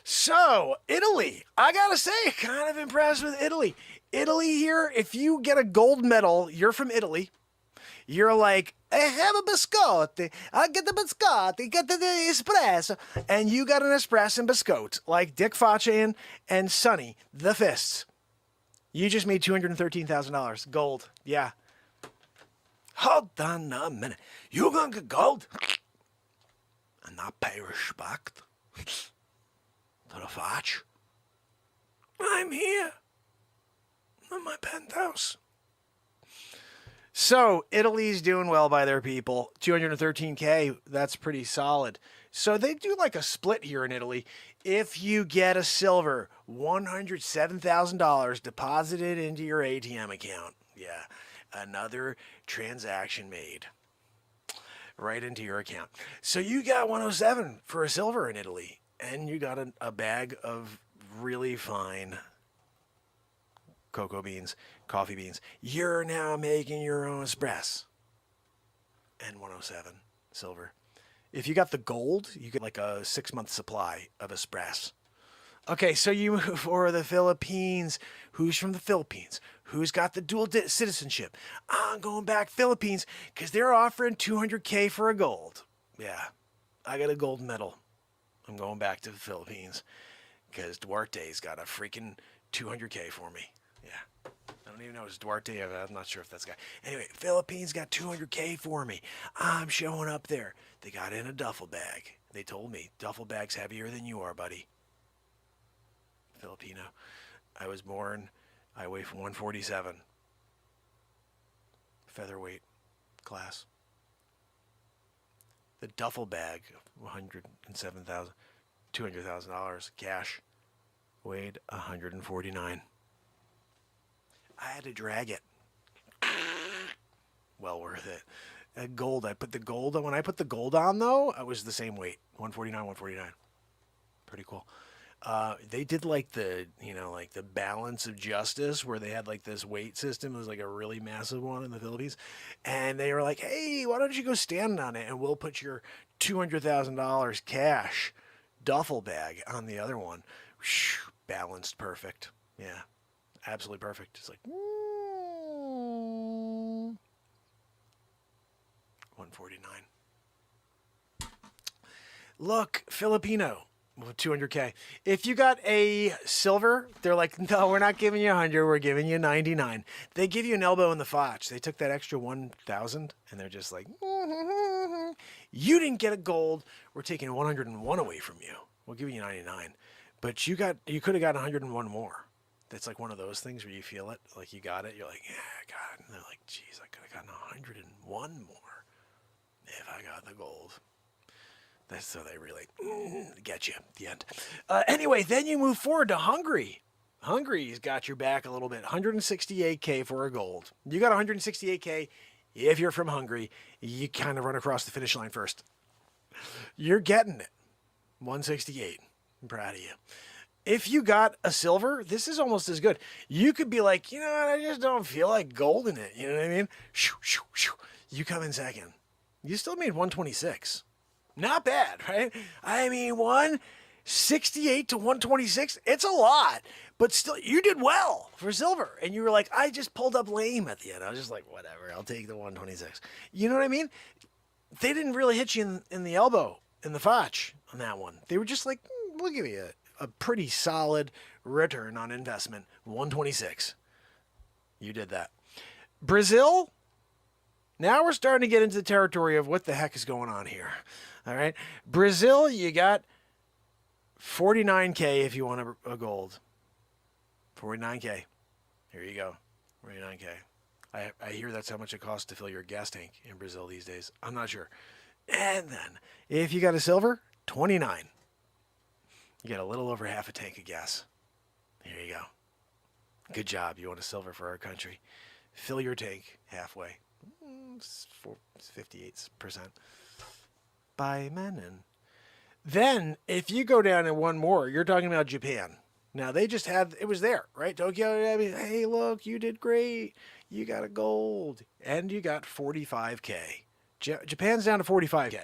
So, Italy. I got to say, kind of impressed with Italy. Italy here, if you get a gold medal, you're from Italy. You're like, I have a biscotti. I get the biscotti, get the espresso. And you got an espresso and biscotti, like Dick Facce and Sonny, the Fists. You just made $213,000. Gold. Yeah. Hold on a minute. You gonna get gold? And not pay respect to the Facce? I'm here in my penthouse. So, Italy's doing well by their people. 213K, that's pretty solid. So, they do like a split here in Italy. If you get a silver, $107,000 deposited into your ATM account. Yeah, another transaction made right into your account. So, you got 107 for a silver in Italy. And you got a bag of really fine cocoa beans, coffee beans. You're now making your own espresso. And 107 silver. If you got the gold, you get like a 6-month supply of espresso. Okay, so you move for the Philippines. Who's from the Philippines? Who's got the dual citizenship? I'm going back Philippines because they're offering 200K for a gold. Yeah, I got a gold medal. I'm going back to the Philippines because Duarte's got a freaking 200K for me. Yeah. I don't even know. It's Duarte. I'm not sure if that's the guy. Anyway, Philippines got 200K for me. I'm showing up there. They got in a duffel bag. They told me, duffel bag's heavier than you are, buddy. Filipino. I was born, I weigh 147. Featherweight class. The duffel bag, $200,000 cash, weighed 149. I had to drag it. Well worth it. Gold, I put the gold on. When I put the gold on, though, I was the same weight. 149. Pretty cool. They did like the balance of justice where they had like this weight system. It was like a really massive one in the Philippines. And they were like, hey, why don't you go stand on it and we'll put your $200,000 cash duffel bag on the other one. Whew, balanced perfect. Yeah, absolutely perfect. It's like, 149. Look, Filipino. 200K. If you got a silver, they're like, no, we're not giving you 100, we're giving you 99. They give you an elbow in the Facce. They took that extra 1,000 and they're just like, you didn't get a gold. We're taking 101 away from you. We'll give you 99. But you could have gotten 101 more. That's like one of those things where you feel it, like you got it. You're like, yeah, I got it. And they're like, geez, I could have gotten 101 more if I got the gold. So they really get you at the end. Anyway, then you move forward to Hungary. Hungary's got your back a little bit. 168K for a gold. You got 168K. If you're from Hungary, you kind of run across the finish line first. You're getting it. 168. I'm proud of you. If you got a silver, this is almost as good. You could be like, you know what, I just don't feel like gold in it. You know what I mean? Shoo, shoo, shoo. You come in second. You still made 126. Not bad, right? I mean, 168 to 126, it's a lot. But still, you did well for silver. And you were like, I just pulled up lame at the end. I was just like, whatever, I'll take the 126. You know what I mean? They didn't really hit you in the elbow, in the Facce on that one. They were just like, we'll give you a pretty solid return on investment, 126. You did that. Brazil, now we're starting to get into the territory of what the heck is going on here. All right. Brazil, you got 49K if you want a gold. 49K. Here you go. 49K. I hear that's how much it costs to fill your gas tank in Brazil these days. I'm not sure. And then if you got a silver, 29. You get a little over half a tank of gas. There you go. Good job. You want a silver for our country. Fill your tank halfway. 58%. By Menon. Then, if you go down in one more, you're talking about Japan. Now, they just had, it was there, right? Tokyo, I mean, hey, look, you did great. You got a gold. And you got 45K. Japan's down to 45K.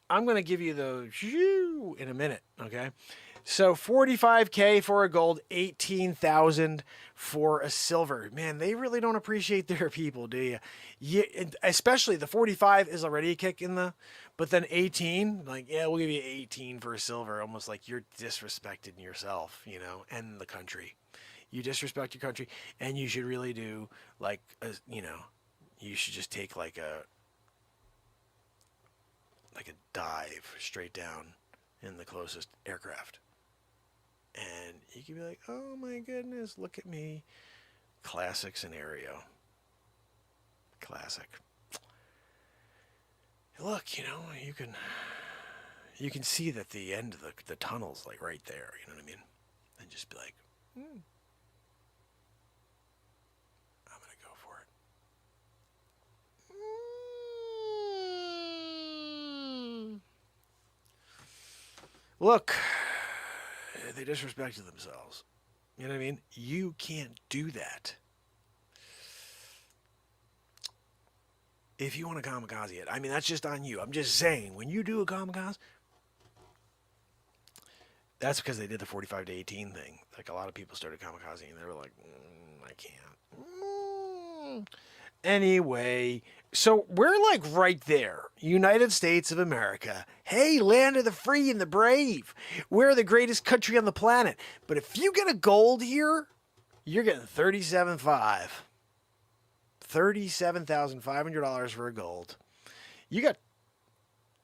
I'm going to give you the shoo in a minute, okay? So 45K for a gold, 18,000 for a silver. Man, they really don't appreciate their people, do you? Especially the 45 is already a kick in the, but then 18, like, yeah, we'll give you 18 for a silver. Almost like you're disrespecting yourself, you know, and the country. You disrespect your country, and you should really do like, you know, you should just take like a dive straight down in the closest aircraft. And you can be like, oh my goodness, look at me. Classic scenario. Classic. Look, you know, you can see that the end of the tunnel's like right there, you know what I mean? And just be like, I'm gonna go for it. Look, they disrespected themselves. You know what I mean? You can't do that. If you want to kamikaze it, I mean, that's just on you. I'm just saying, when you do a kamikaze, that's because they did the 45 to 18 thing. Like, a lot of people started kamikazing, and they were like, I can't. Anyway, So we're like right there, United States of America. Hey, land of the free and the brave. We're the greatest country on the planet. But if you get a gold here, you're getting $37,500. $37,500 for a gold. You got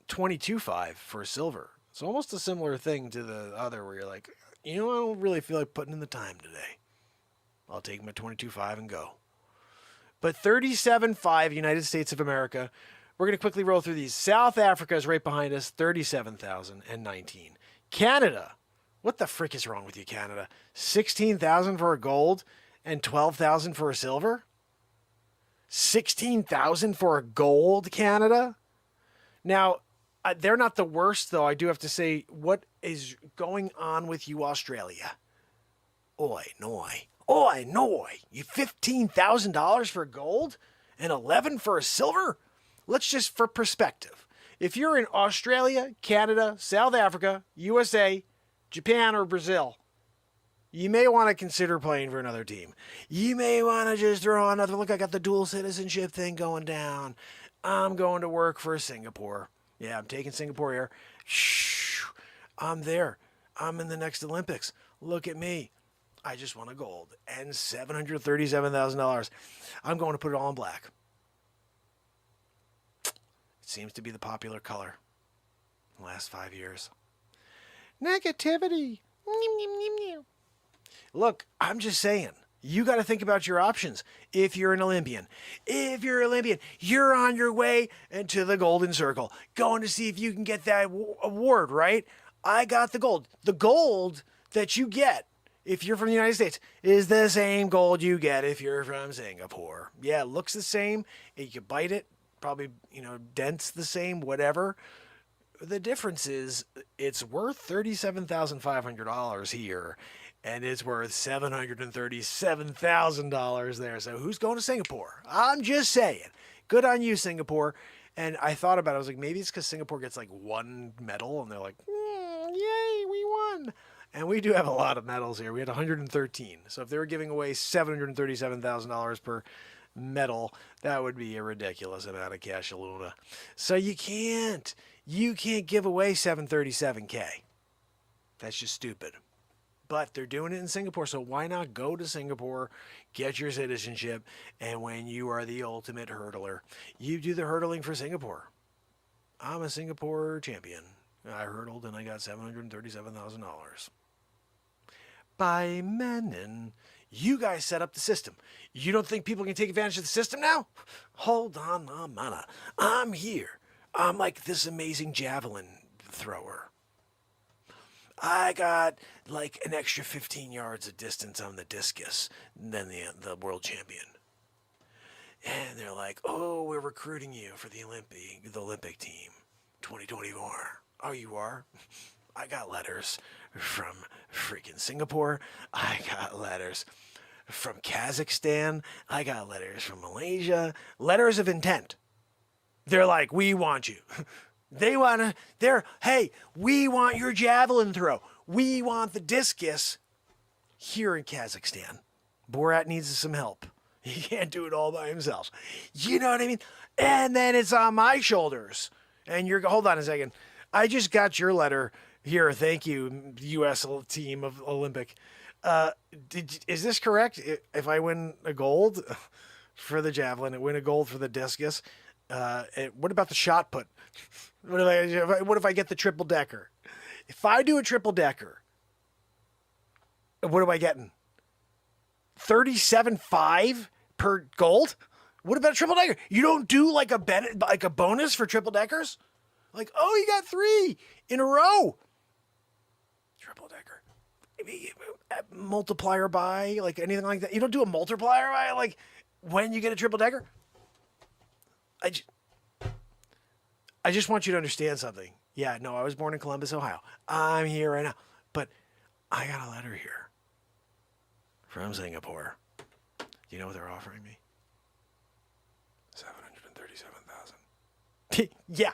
$22,500 for a silver. It's almost a similar thing to the other where you're like, I don't really feel like putting in the time today. I'll take my $22,500 and go. But $37,500 United States of America. We're going to quickly roll through these. South Africa is right behind us, $37,019. Canada, what the frick is wrong with you, Canada? $16,000 for a gold and $12,000 for a silver? $16,000 for a gold, Canada? Now, they're not the worst, though. I do have to say, what is going on with you, Australia? Oi, noi. Oi, noi. You $15,000 for gold and $11,000 for a silver? Let's just, for perspective. If you're in Australia, Canada, South Africa, USA, Japan, or Brazil, you may want to consider playing for another team. You may want to just throw another, look, I got the dual citizenship thing going down. I'm going to work for Singapore. Yeah, I'm taking Singapore here. Shh, I'm there. I'm in the next Olympics. Look at me. I just won a gold and $737,000. I'm going to put it all in black. It seems to be the popular color in the last 5 years. Negativity. Look, I'm just saying, you got to think about your options if you're an Olympian. If you're an Olympian, you're on your way into the golden circle, going to see if you can get that award, right? I got the gold. The gold that you get if you're from the United States is the same gold you get if you're from Singapore. Yeah, it looks the same. You can bite it, probably, dents the same, whatever. The difference is it's worth $37,500 here, and it's worth $737,000 there. So who's going to Singapore? I'm just saying. Good on you, Singapore. And I thought about it. I was like, maybe it's because Singapore gets like one medal, and they're like, yay, we won. And we do have a lot of medals here. We had 113. So if they were giving away $737,000 per medal, that would be a ridiculous amount of cash, Luna. So you can't give away $737K. That's just stupid. But they're doing it in Singapore, so why not go to Singapore, get your citizenship, and when you are the ultimate hurdler, you do the hurdling for Singapore. I'm a Singapore champion. I hurdled and I got $737,000. By Menon, you guys set up the system. You don't think people can take advantage of the system now? Hold on, mana. I'm here. I'm like this amazing javelin thrower. I got like an extra 15 yards of distance on the discus than the world champion. And they're like, oh, we're recruiting you for the Olympic team, 2024. Oh, you are? I got letters from freaking Singapore. I got letters from Kazakhstan. I got letters from Malaysia. Letters of intent. They're like, we want you. Hey, we want your javelin throw. We want the discus here in Kazakhstan. Borat needs some help. He can't do it all by himself. You know what I mean? And then it's on my shoulders. And hold on a second. I just got your letter here. Thank you, U.S. team of Olympic. Is this correct? If I win a gold for the javelin and win a gold for the discus, what about the shot put? What if I get the triple decker? If I do a triple decker, what am I getting? $37,500 per gold? What about a triple decker? You don't do like a bonus for triple deckers? Like, oh, you got 3 in a row. Triple decker. Maybe multiplier by, like anything like that. You don't do a multiplier by, like, when you get a triple decker? I just want you to understand something. Yeah, no, I was born in Columbus, Ohio. I'm here right now. But I got a letter here from Singapore. Do you know what they're offering me? $737,000. Yeah.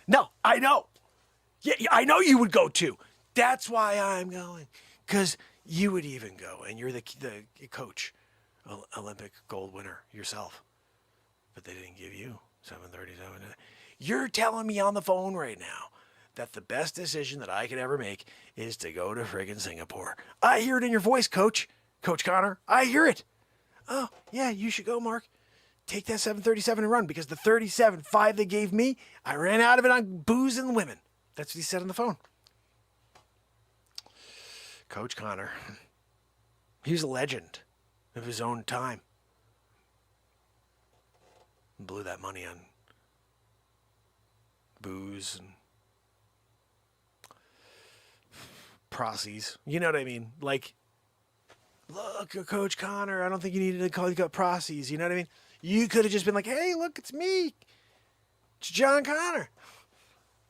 No, I know. Yeah, I know you would go too. That's why I'm going. Because you would even go, and you're the coach, Olympic gold winner yourself. But they didn't give you 7:37. You're telling me on the phone right now that the best decision that I could ever make is to go to friggin' Singapore. I hear it in your voice, Coach Connor. I hear it. Oh, yeah, you should go, Mark. Take that 737 and run, because the 37.5 they gave me, I ran out of it on booze and women. That's what he said on the phone. Coach Connor. He was a legend of his own time. Blew that money on booze and prossies. You know what I mean? Like, look, Coach Connor, I don't think you needed to call you prossies. You know what I mean? You could have just been like, hey, look, it's me. It's John Connor.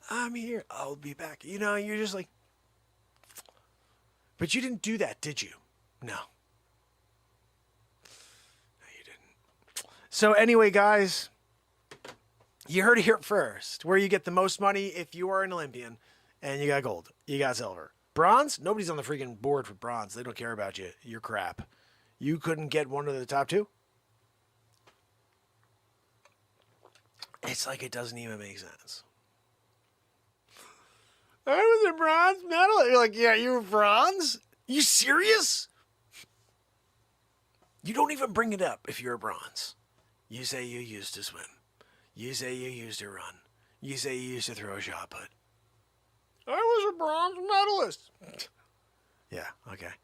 I'm here. I'll be back. You know, you're just like, but you didn't do that, did you? No. No, you didn't. So anyway, guys, you heard it here first. Where you get the most money if you are an Olympian and you got gold. You got silver. Bronze? Nobody's on the freaking board for bronze. They don't care about you. You're crap. You couldn't get one of the top two? It's like it doesn't even make sense. I was a bronze medal. You're like, yeah, you were bronze? You serious? You don't even bring it up if you're a bronze. You say you used to swim. You say you used to run. You say you used to throw a shot put. I was a bronze medalist. Yeah, okay.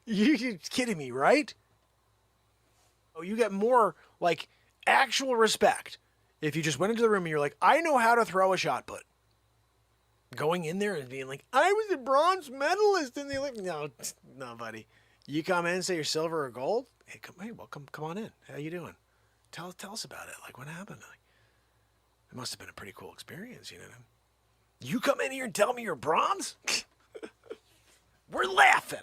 You're kidding me, right? Oh, you get more, like, actual respect if you just went into the room and you're like, I know how to throw a shot put. Going in there and being like, I was a bronze medalist in the Olympics. No, buddy. You come in and say you're silver or gold. Hey, come on in. How you doing? Tell us about it. Like, what happened? Like, it must have been a pretty cool experience, you know. You come in here and tell me you're bronze? We're laughing.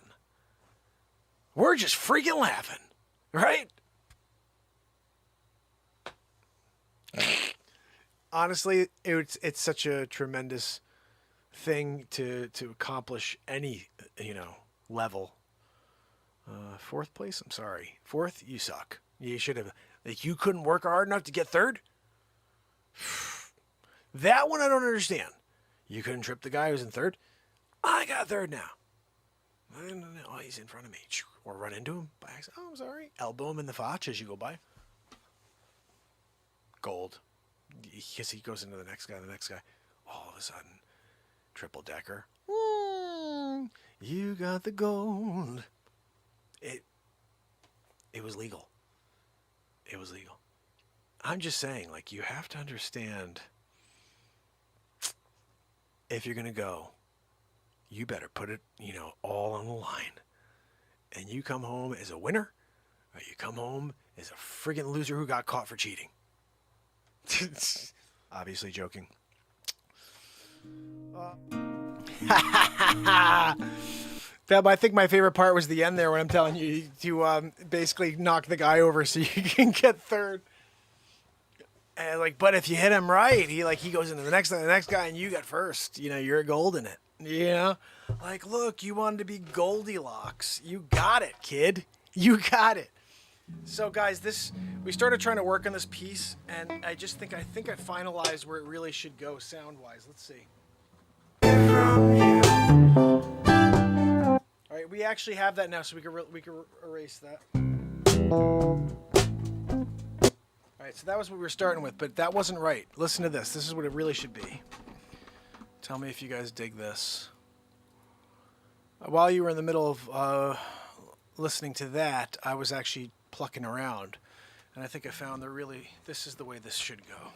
We're just freaking laughing, right? Honestly, it's such a tremendous thing to accomplish any, level. Fourth place? I'm sorry. Fourth? You suck. You should have, like, you couldn't work hard enough to get third? That one I don't understand. You couldn't trip the guy who's in third? I got third now. Oh, he's in front of me. Or run into him by accident. Oh, I'm sorry. Elbow him in the Facce as you go by. Gold. Because he goes into the next guy. All of a sudden, triple decker. You got the gold. It was legal. It was legal. I'm just saying, like, you have to understand, if you're going to go, you better put it, all on the line. And you come home as a winner, or you come home as a friggin' loser who got caught for cheating. Obviously joking. I think my favorite part was the end there when I'm telling you to basically knock the guy over so you can get third. And but if you hit him right, he goes into the next guy, and you got first. You're gold in it. Look, you wanted to be Goldilocks. You got it, kid. You got it. So guys, we started trying to work on this piece, and I think I finalized where it really should go sound wise. Let's see. All right, we actually have that now, so we can erase that. All right, so that was what we were starting with, but that wasn't right. Listen to this. This is what it really should be. Tell me if you guys dig this. While you were in the middle of listening to that, I was actually plucking around, and I think I found this is the way this should go.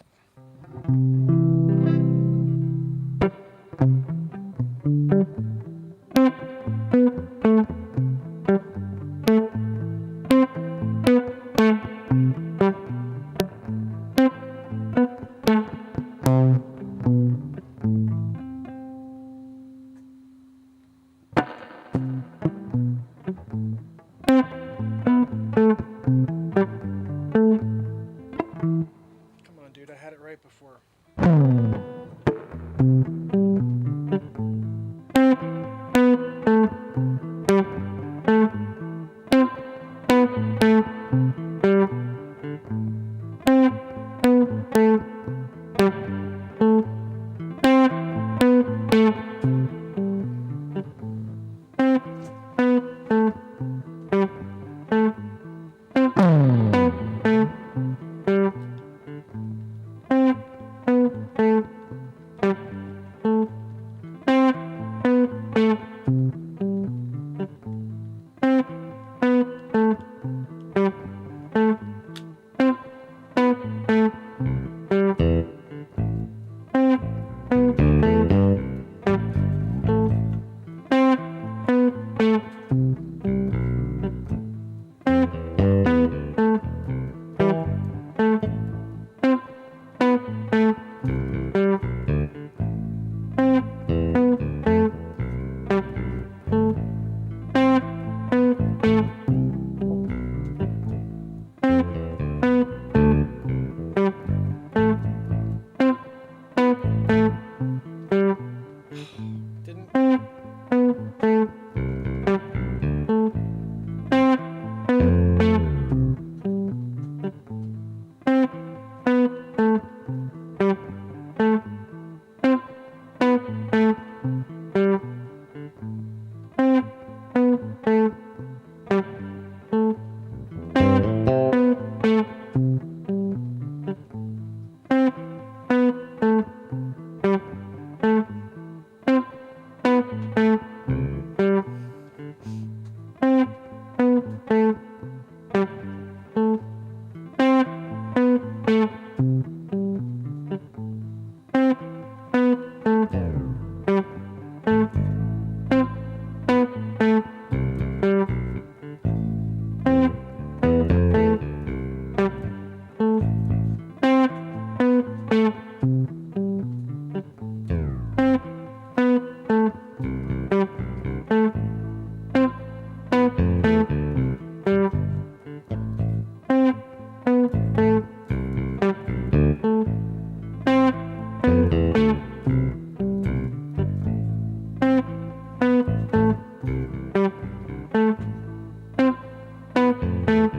That's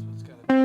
what's gotta be.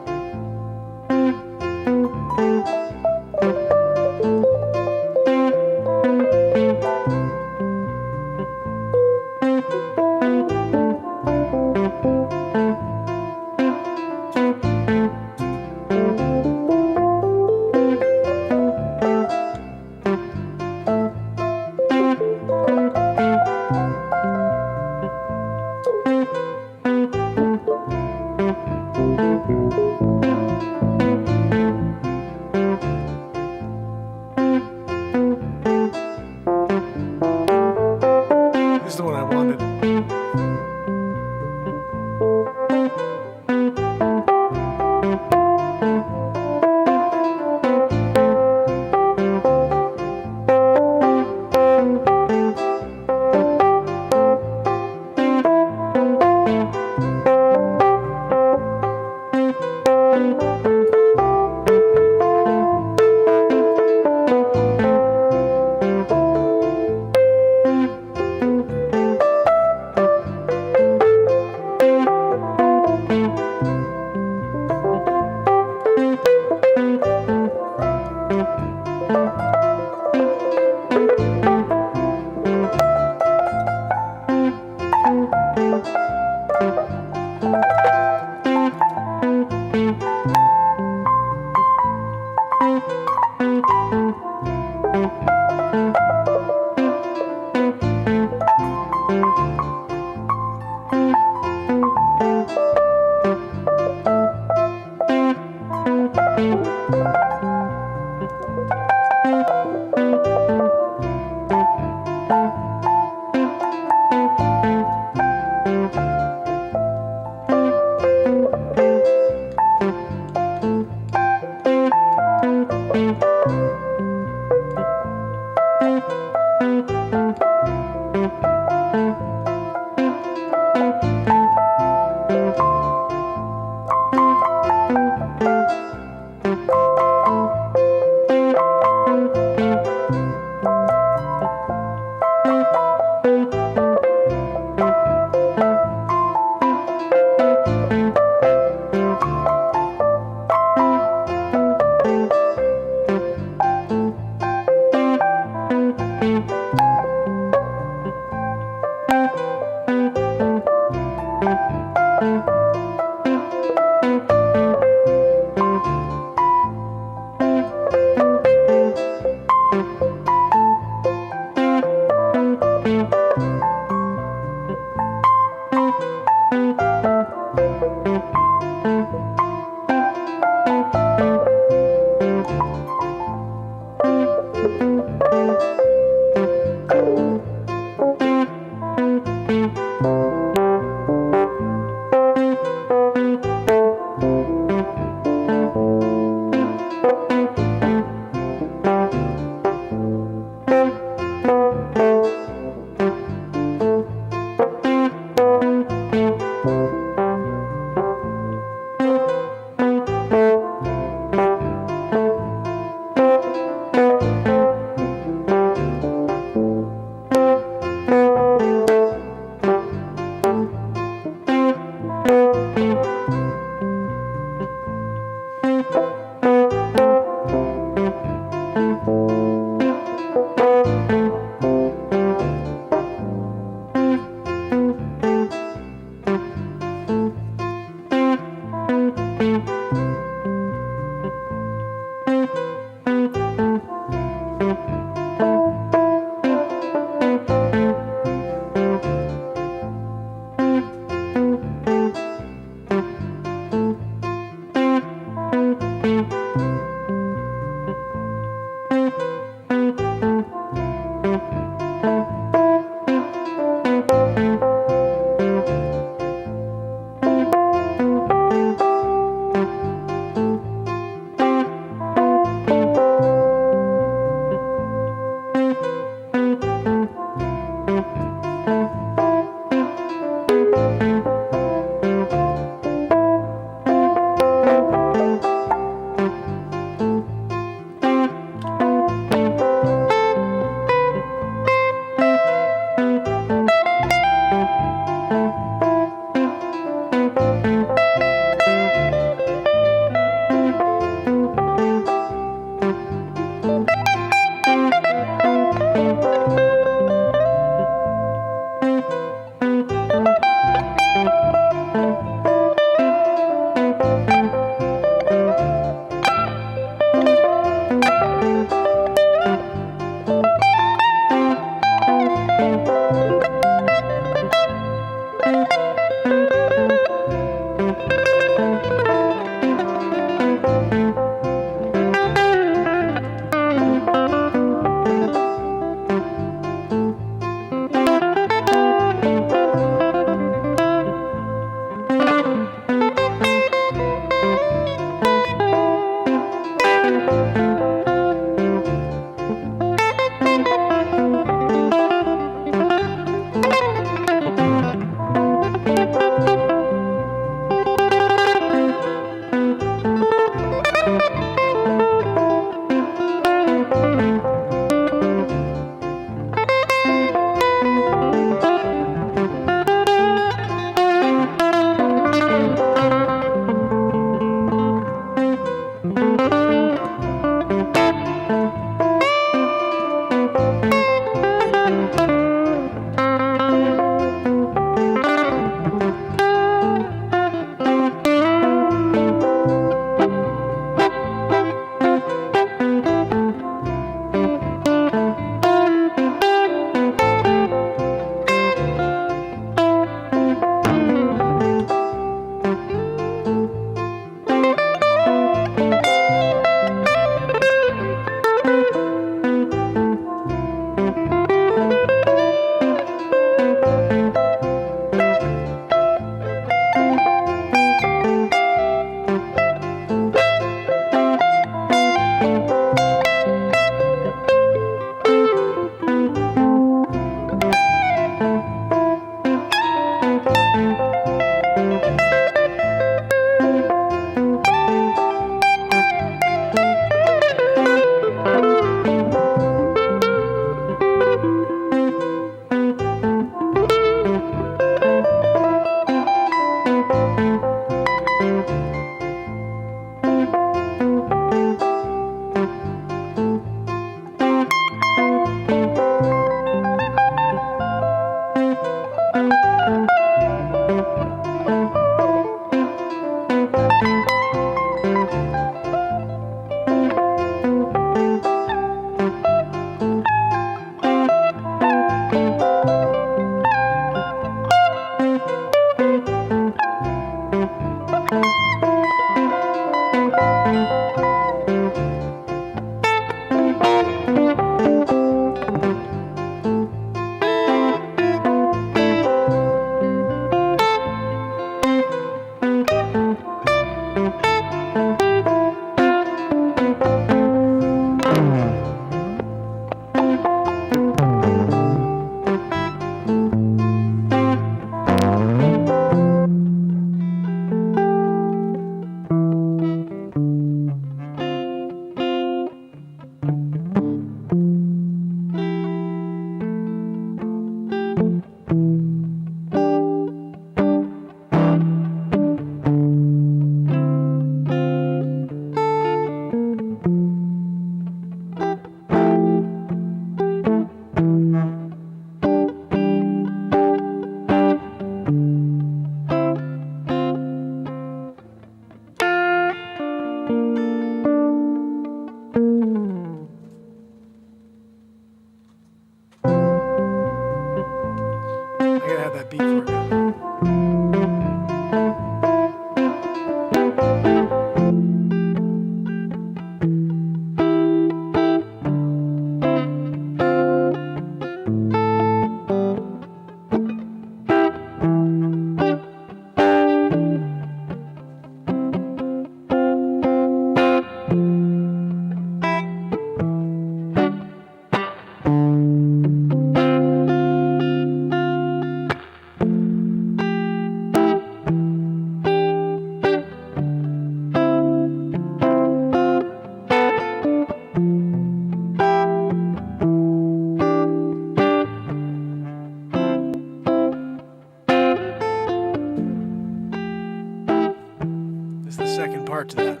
heart to that.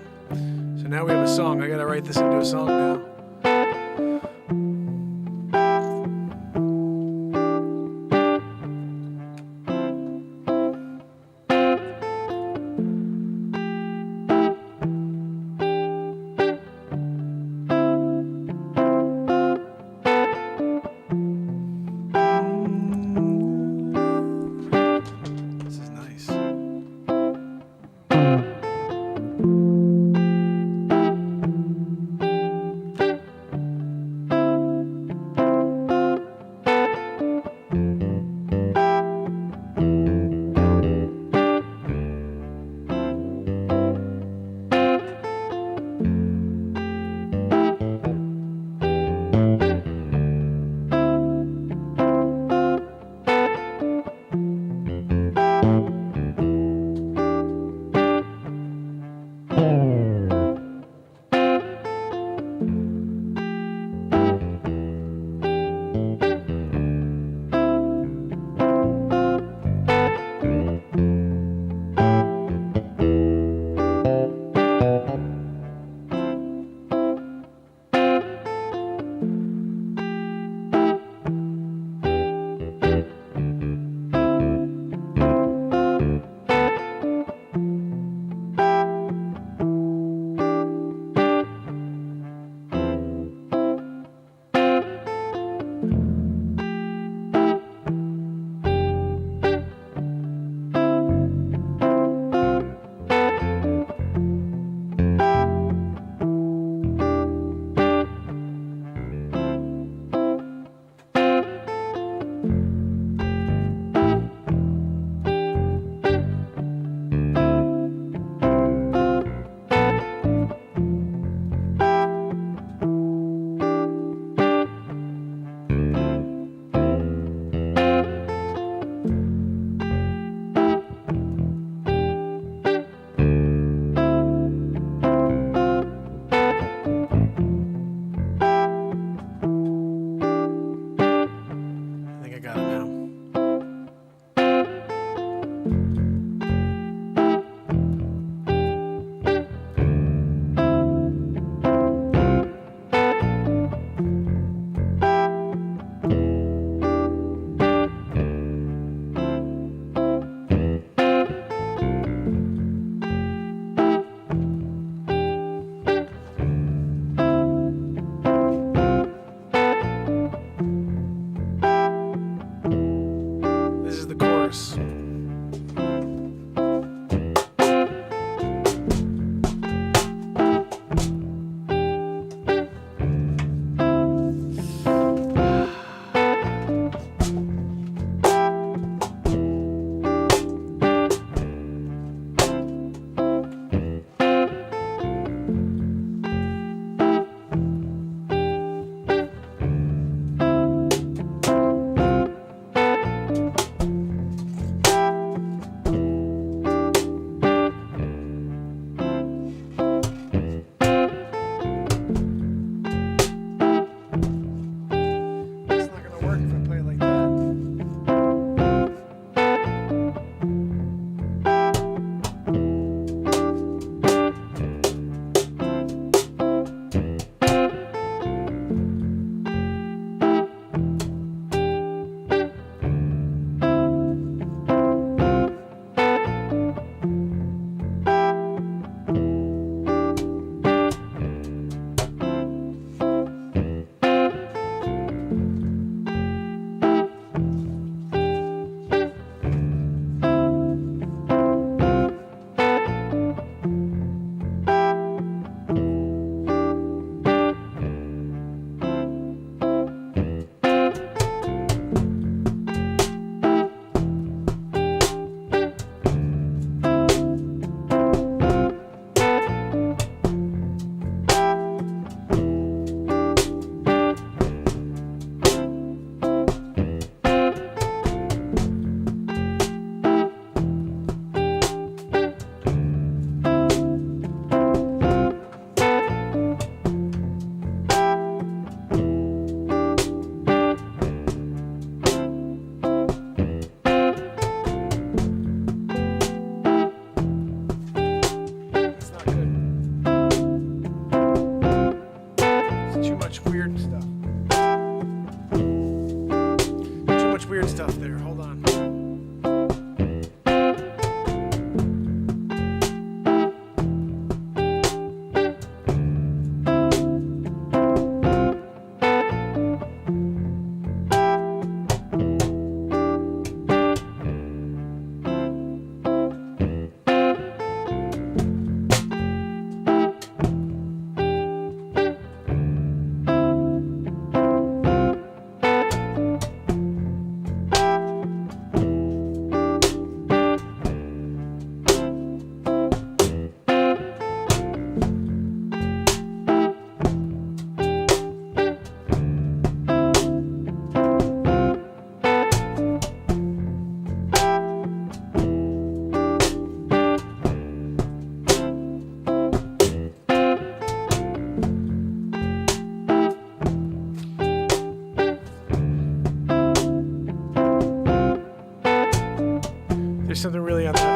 So now we have a song. I gotta write this into a song now. This is nice.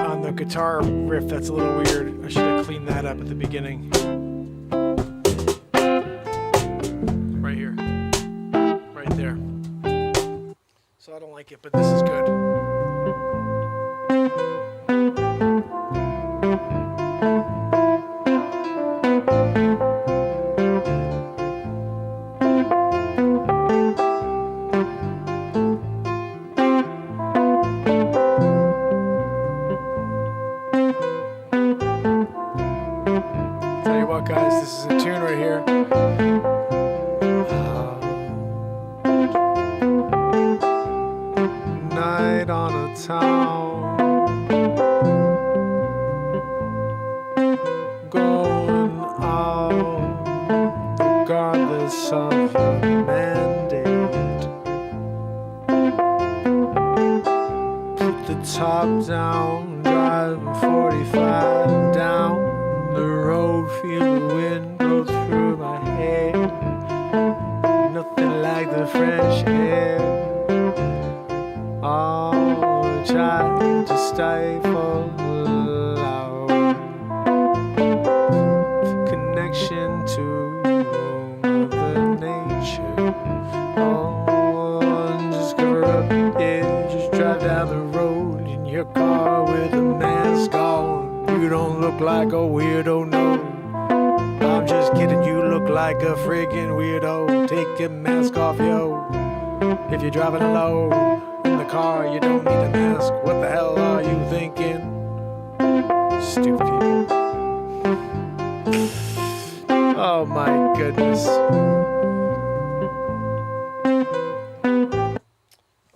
on the guitar riff, that's a little weird. I should have cleaned that up at the beginning. Right here. Right there. So I don't like it, but this is good. Guys, this is a tune right here. Night on a town, going out regardless of your mandate. Put the top down, driving 45 down the road, feel the wind blow through my hair. Nothing like the fresh air. Oh, trying to stifle loud connection to Mother Nature. Oh, and just cover up, yeah, just drive down the road in your car with a mask on. You don't look like a weirdo, no. I'm just kidding, you look like a friggin' weirdo. Take your mask off, yo. If you're driving alone in the car, you don't need a mask. What the hell are you thinking? Stupid people. Oh my goodness.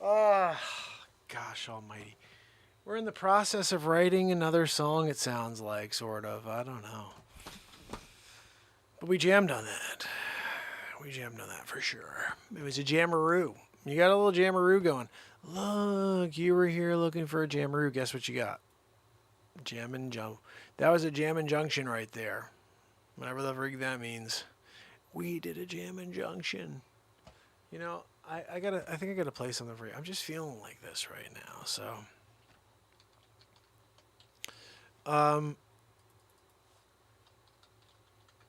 Oh, gosh almighty. We're in the process of writing another song, it sounds like, sort of. I don't know. But we jammed on that. We jammed on that for sure. It was a jammeroo. You got a little jammeroo going. Look, you were here looking for a jammeroo. Guess what you got? Jammin' Jump. That was a Jammin' Junction right there. Whatever the frig that means. We did a Jammin' Junction. You know, I think I gotta play something for you. I'm just feeling like this right now, so.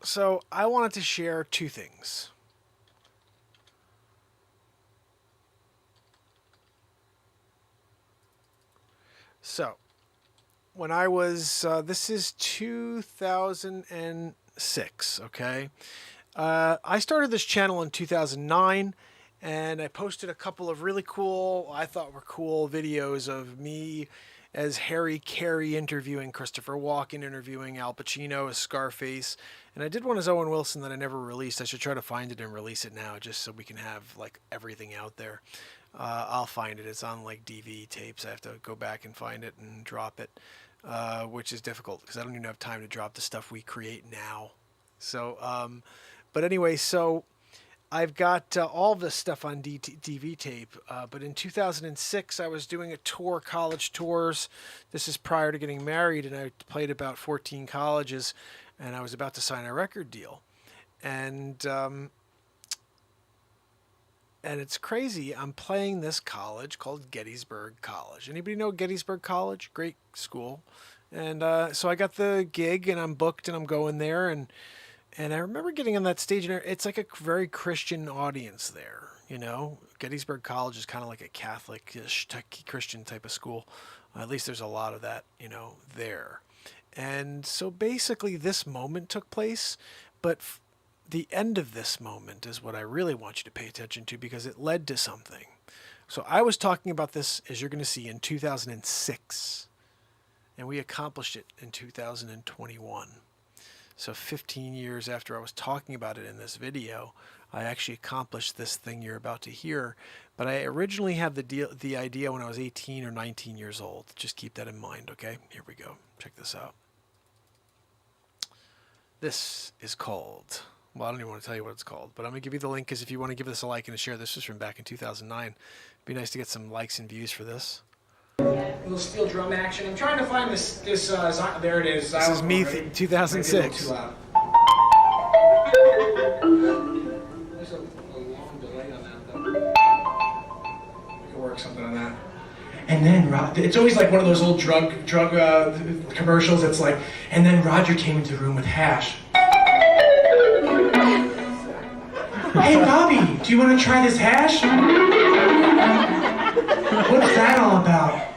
So I wanted to share two things. So when I was, this is 2006, okay? I started this channel in 2009, and I posted a couple of really cool, I thought were cool videos of me as Harry Carey interviewing Christopher Walken, interviewing Al Pacino as Scarface. And I did one as Owen Wilson that I never released. I should try to find it and release it now just so we can have like everything out there. I'll find it. It's on like DV tapes. I have to go back and find it and drop it, which is difficult because I don't even have time to drop the stuff we create now. So, but anyway, so I've got all this stuff on DV tape, but in 2006, I was doing a tour, college tours. This is prior to getting married, and I played about 14 colleges, and I was about to sign a record deal. And it's crazy. I'm playing this college called Gettysburg College. Anybody know Gettysburg College? Great school. And so I got the gig, and I'm booked, and I'm going there, and I remember getting on that stage, and it's like a very Christian audience there, you know. Gettysburg College is kind of like a Catholic-ish Christian type of school. At least there's a lot of that, you know, there. And so basically this moment took place, but the end of this moment is what I really want you to pay attention to because it led to something. So I was talking about this, as you're going to see, in 2006, and we accomplished it in 2021. So 15 years after I was talking about it in this video, I actually accomplished this thing you're about to hear. But I originally had the idea when I was 18 or 19 years old. Just keep that in mind, okay? Here we go. Check this out. This is called, well, I don't even want to tell you what it's called, but I'm going to give you the link because if you want to give this a like and a share, this was from back in 2009. It'd be nice to get some likes and views for this. Little steel drum action. I'm trying to find this there it is. This is me, 2006. There's a long delay on that, though. We can work something on that. and then it's always like one of those old drug commercials. It's like, and then Roger came into the room with hash. Hey, Bobby, do you want to try this hash? What's that all about?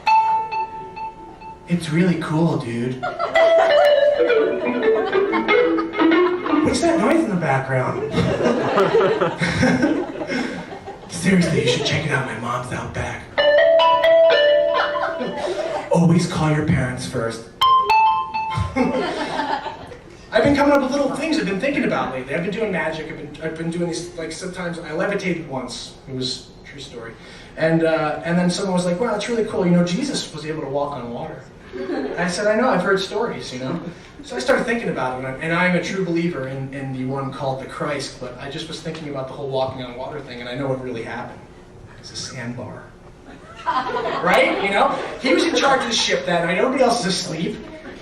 It's really cool, dude. What's that noise in the background? Seriously, you should check it out. My mom's out back. Always call your parents first. I've been coming up with little things I've been thinking about lately. I've been doing magic. I've been doing these, like, sometimes I levitated once. It was a true story. And then someone was like, wow, that's really cool. You know, Jesus was able to walk on water. I said, I know, I've heard stories, you know. So I started thinking about it, and I'm a true believer in the one called the Christ, but I just was thinking about the whole walking on water thing, and I know what really happened. It's a sandbar. Right? You know? He was in charge of the ship that night, everybody else is asleep,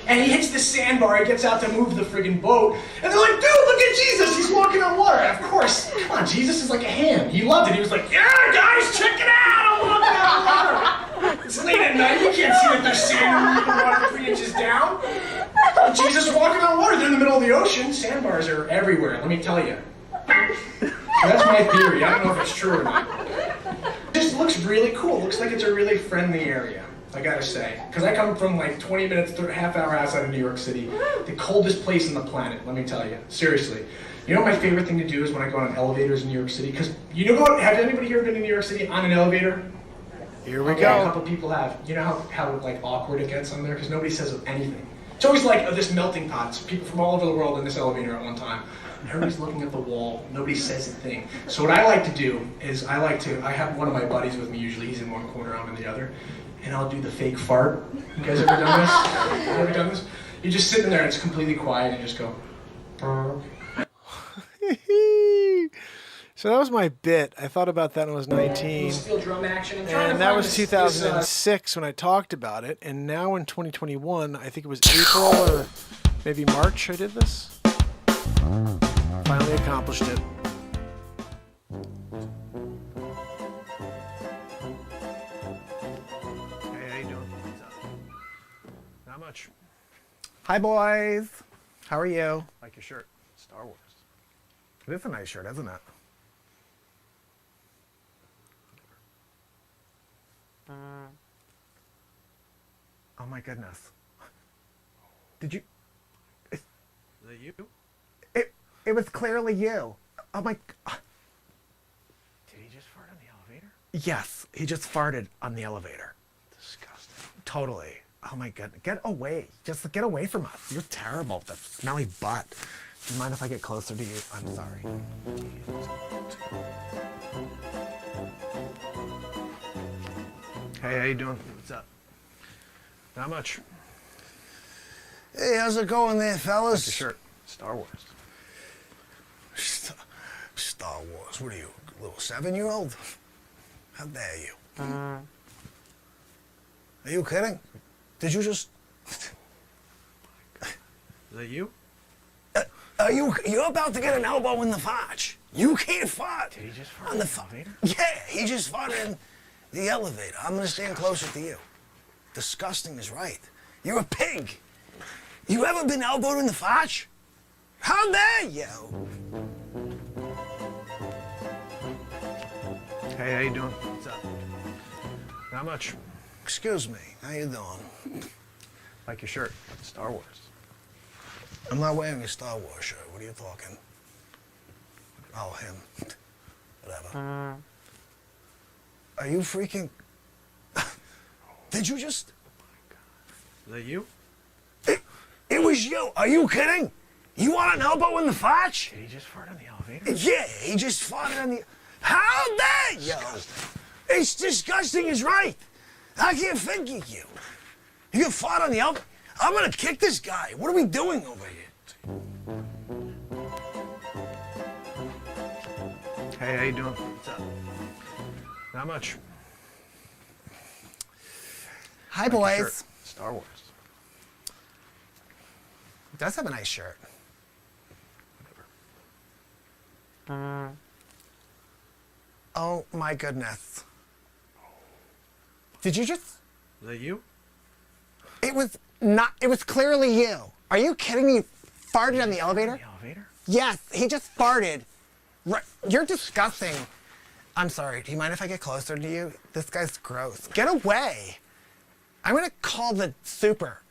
and he hits the sandbar, he gets out to move the friggin' boat, and they're like, dude, look at Jesus, he's walking on water. And of course, come on, Jesus is like a ham. He loved it. He was like, yeah, guys, check it out, I'm walking on water. It's late at night, you can't see that there's sand in the water 3 inches down. And Jesus walking on water, they're in the middle of the ocean. Sandbars are everywhere, let me tell you. So that's my theory, I don't know if it's true or not. It just looks really cool, looks like it's a really friendly area. I gotta say, because I come from like 20 minutes to a half hour outside of New York City, the coldest place on the planet, let me tell you, seriously. You know what my favorite thing to do is when I go on elevators in New York City, because you know what, have anybody here been to New York City on an elevator? Here we Okay, go. a couple people have. You know how like awkward it gets on there, because nobody says anything. It's always like this melting pot, so people from all over the world in this elevator at one time. Everybody's looking at the wall, nobody says a thing. So what I like to do is I have one of my buddies with me usually, he's in one corner, I'm in the other. And I'll do the fake fart. You guys ever done this? You ever done this? You're just sitting there and it's completely quiet and you just go, brr. So that was my bit. I thought about that when I was 19. Steel drum action. I'm trying to And that find was 2006 when I talked about it. And now in 2021, I think it was April or maybe March I did this. Finally accomplished it. Not much. Hi, boys. How are you? Like your shirt. Star Wars. It is a nice shirt, isn't it? Oh my goodness. Did you? Is that you? It was clearly you. Oh my. Did he just fart on the elevator? Yes, he just farted on the elevator. Disgusting. Totally. Oh my goodness. Get away. Just get away from us. You're terrible. That smelly butt. Do you mind if I get closer to you? I'm sorry. Hey, how you doing? What's up? Not much. Hey, how's it going there, fellas? Like your shirt. Star Wars. Star Wars. What are you, a little 7-year-old? How dare you? Are you kidding? Did you just... Is that you? You're about to get an elbow in the fudge. You can't fart. Did he just fart on the elevator? Yeah, he just farted in the elevator. I'm gonna stand closer to you. Disgusting is right. You're a pig. You ever been elbowed in the fudge? How dare you? Hey, how you doing? What's up? Not much. Excuse me, how you doing? Like your shirt. Star Wars. I'm not wearing a Star Wars shirt. What are you talking? Oh, him. Whatever. Are you freaking... Did you just... Is that you? It was you. Are you kidding? You want an elbow in the fudge? Did he just fart on the elevator? Yeah, he just farted on the... How dare you? It's disgusting is right. I can't think of you. You can fart on the elbow. I'm gonna kick this guy. What are we doing over here? Hey, how you doing? What's up? Not much. Hi, Like your boys. shirt. Star Wars. It does have a nice shirt. Oh my goodness. Did you just... Is that you? It was not. It was clearly you. Are you kidding me? You farted on the elevator? The elevator? Yes, he just farted. Right. You're disgusting. I'm sorry. Do you mind if I get closer to you? This guy's gross. Get away. I'm gonna call the super.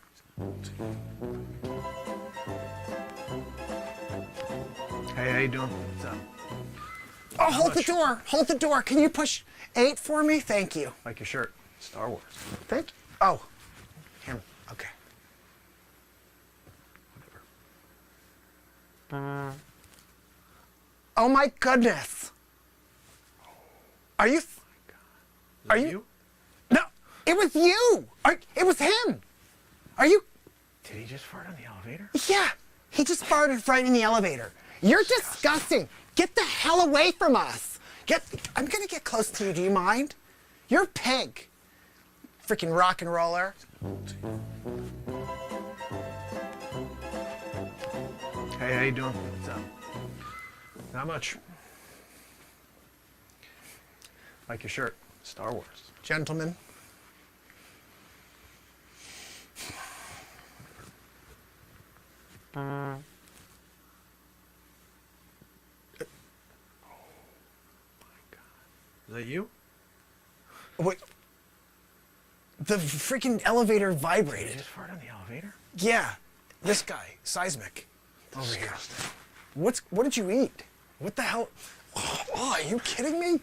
Hey, how you doing? What's up? Oh, hold the door. Hold the door. Can you push 8 for me? Thank you. Like your shirt. Star Wars. Thank you. Oh. Him. Okay. Whatever. Oh my goodness. Are you? Are you? No, it was you. It was him. Are you? Did he just fart on the elevator? Yeah, he just farted right in the elevator. You're disgusting. Get the hell away from us. I'm gonna get close to you. Do you mind? You're a pig. Freaking rock and roller. Hey, how you doing? What's up? Not much. Like your shirt. Star Wars. Gentlemen. Is that you? What? The freaking elevator Did vibrated. he just fart on the elevator? Yeah, this guy, seismic, over here. What did you eat? What the hell? Oh, are you kidding me?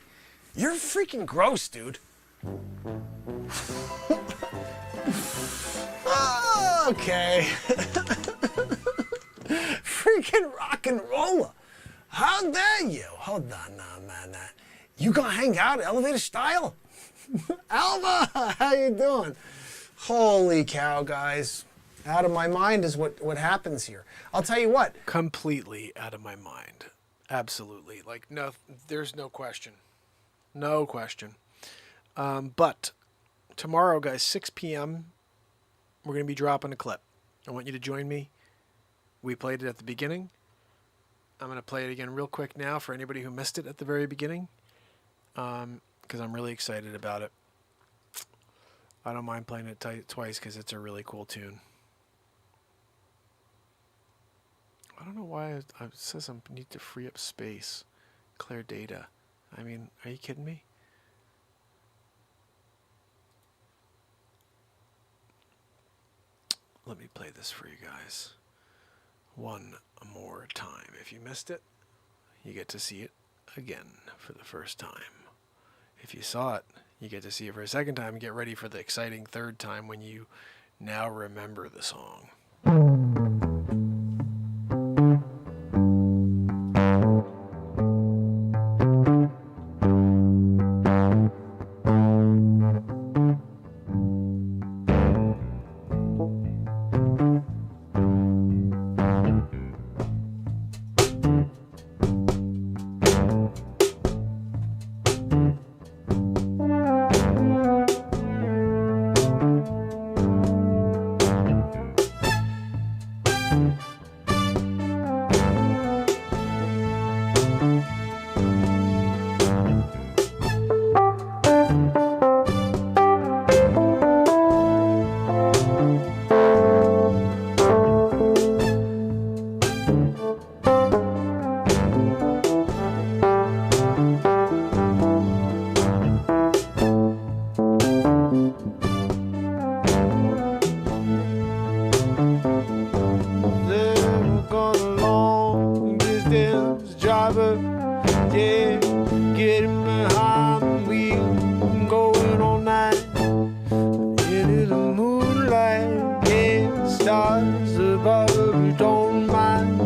You're freaking gross, dude. Okay. Freaking rock and roller. How dare you? Hold on now, man. You gonna hang out elevator style? Alva, how you doing? Holy cow, guys. Out of my mind is what happens here. I'll tell you what. Completely out of my mind. Absolutely. Like, no, there's no question. No question. But tomorrow, guys, 6 p.m., we're going to be dropping a clip. I want you to join me. We played it at the beginning. I'm going to play it again real quick now for anybody who missed it at the very beginning, because I'm really excited about it. I don't mind playing it twice because it's a really cool tune. I don't know why it says I need to free up space, clear data. I mean, are you kidding me? Let me play this for you guys one more time. If you missed it, you get to see it again for the first time. If you saw it, you get to see it for a second time. Get ready for the exciting third time when you now remember the song. yeah, getting behind the wheel, going all night into the moonlight, yeah, stars above you don't mind.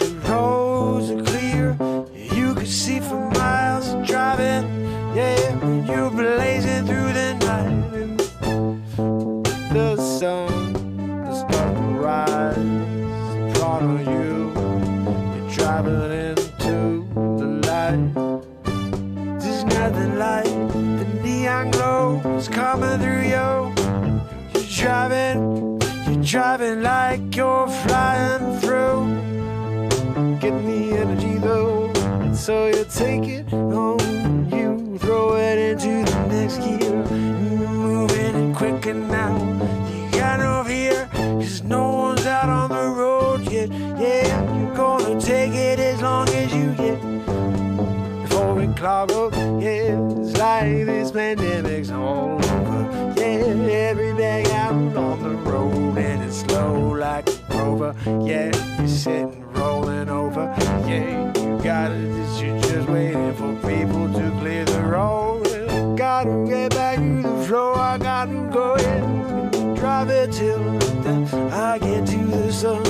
The roads are clear, you can see for miles driving, yeah, when you're blazing through the night, and the sun is starting to rise in front of you. You're driving into the light. There's nothing like the neon glow is coming through you. You're driving like you're flying through. Getting the energy though, so you take it on. You throw it into the next gear. Moving quicker now. You got no fear, 'cause no one's out on the road yet. Yeah, you're gonna take it as long as you get before we clog up. Yeah, it's like this pandemic's all over. Yeah, every bag out on the road and it's slow like a rover. Yeah, you're sitting rolling over. Yeah, you gotta, you're just waiting for people to clear the road. Gotta get back to the floor. I gotta go in, drive it till I get to the sun.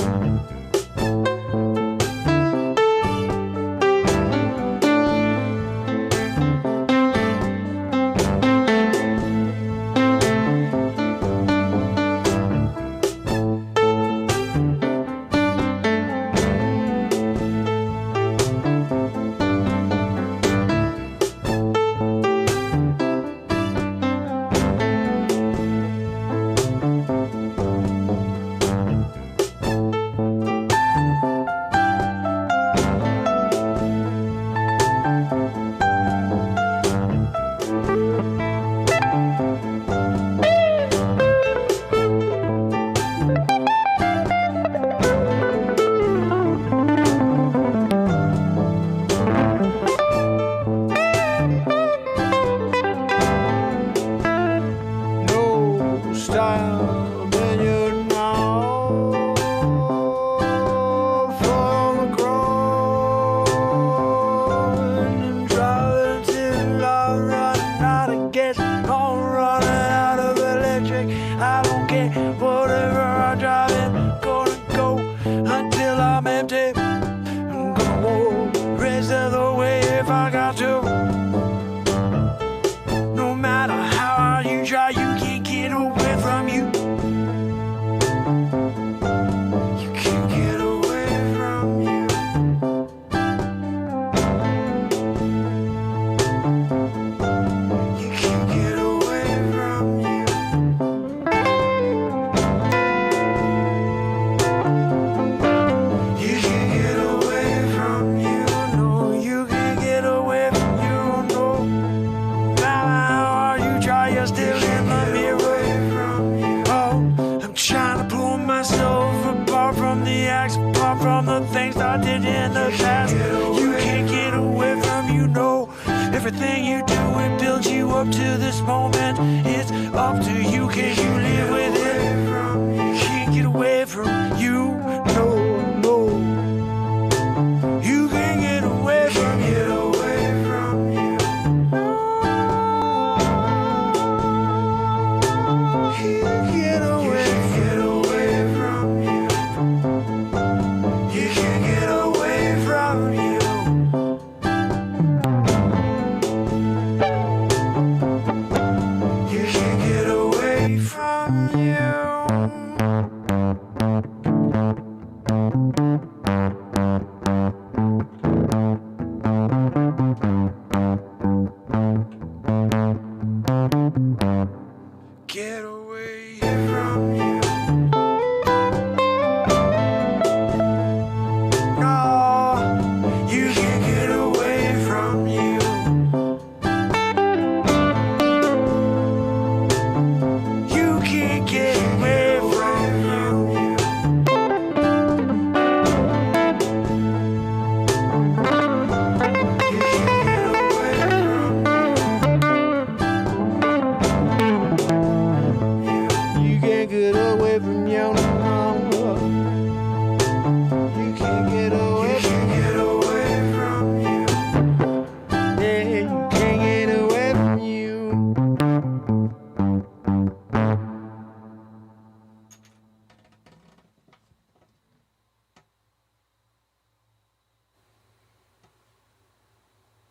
Everything you do, it builds you up to this moment. It's up to you, can you live with it? Can't get away from you, no, no. You can't get away from you.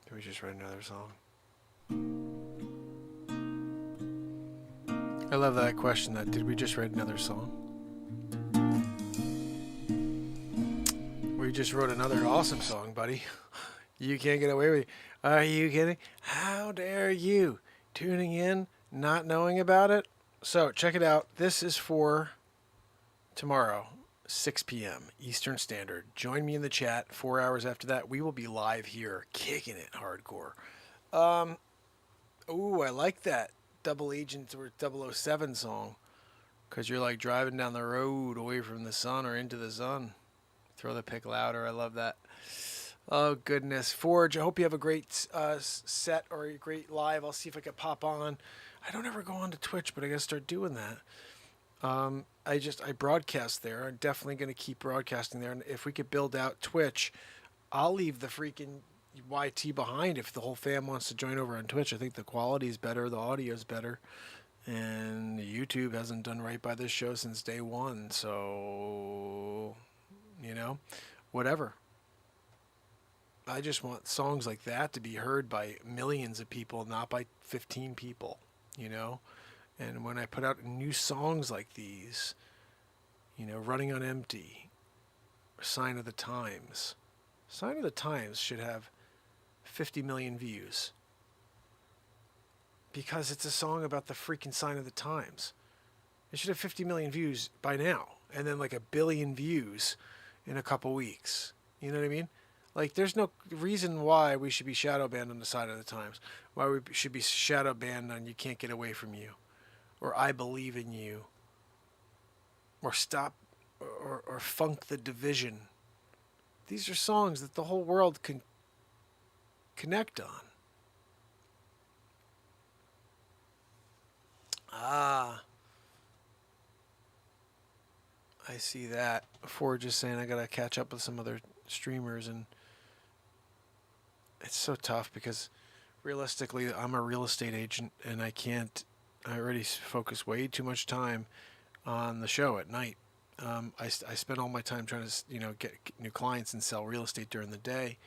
Can we just write another song? I love that question. That did we just write another song? We just wrote another awesome song, buddy. You can't get away with it. Are you kidding? How dare you? Tuning in, not knowing about it? So check it out. This is for tomorrow, 6 p.m. Eastern Standard. Join me in the chat. 4 hours after that, we will be live here, kicking it hardcore. Ooh, I like that. Double Agent or 007 song, because you're like driving down the road away from the sun or into the sun. Throw the pick louder. I love that. Oh, goodness. Forge, I hope you have a great set or a great live. I'll see if I can pop on. I don't ever go on to Twitch, but I got to start doing that. I broadcast there. I'm definitely going to keep broadcasting there. And if we could build out Twitch, I'll leave the freaking YT behind if the whole fam wants to join over on Twitch. I think the quality is better, the audio is better, and YouTube hasn't done right by this show since day one. So, whatever. I just want songs like that to be heard by millions of people, not by 15 people, And when I put out new songs like these, Running on Empty, Sign of the Times. Sign of the Times should have 50 million views. Because it's a song about the freaking sign of the times. It should have 50 million views by now. And then like 1 billion views in a couple weeks. You know what I mean? Like, there's no reason why we should be shadow banned on the Sign of the Times. Why we should be shadow banned on You Can't Get Away From You. Or I Believe in You. Or Stop. Or Funk the Division. These are songs that the whole world can connect on. Ah. I see that. Before just saying I gotta catch up with some other streamers, and it's so tough because realistically I'm a real estate agent and I already focus way too much time on the show at night. I spend all my time trying to get new clients and sell real estate during the day,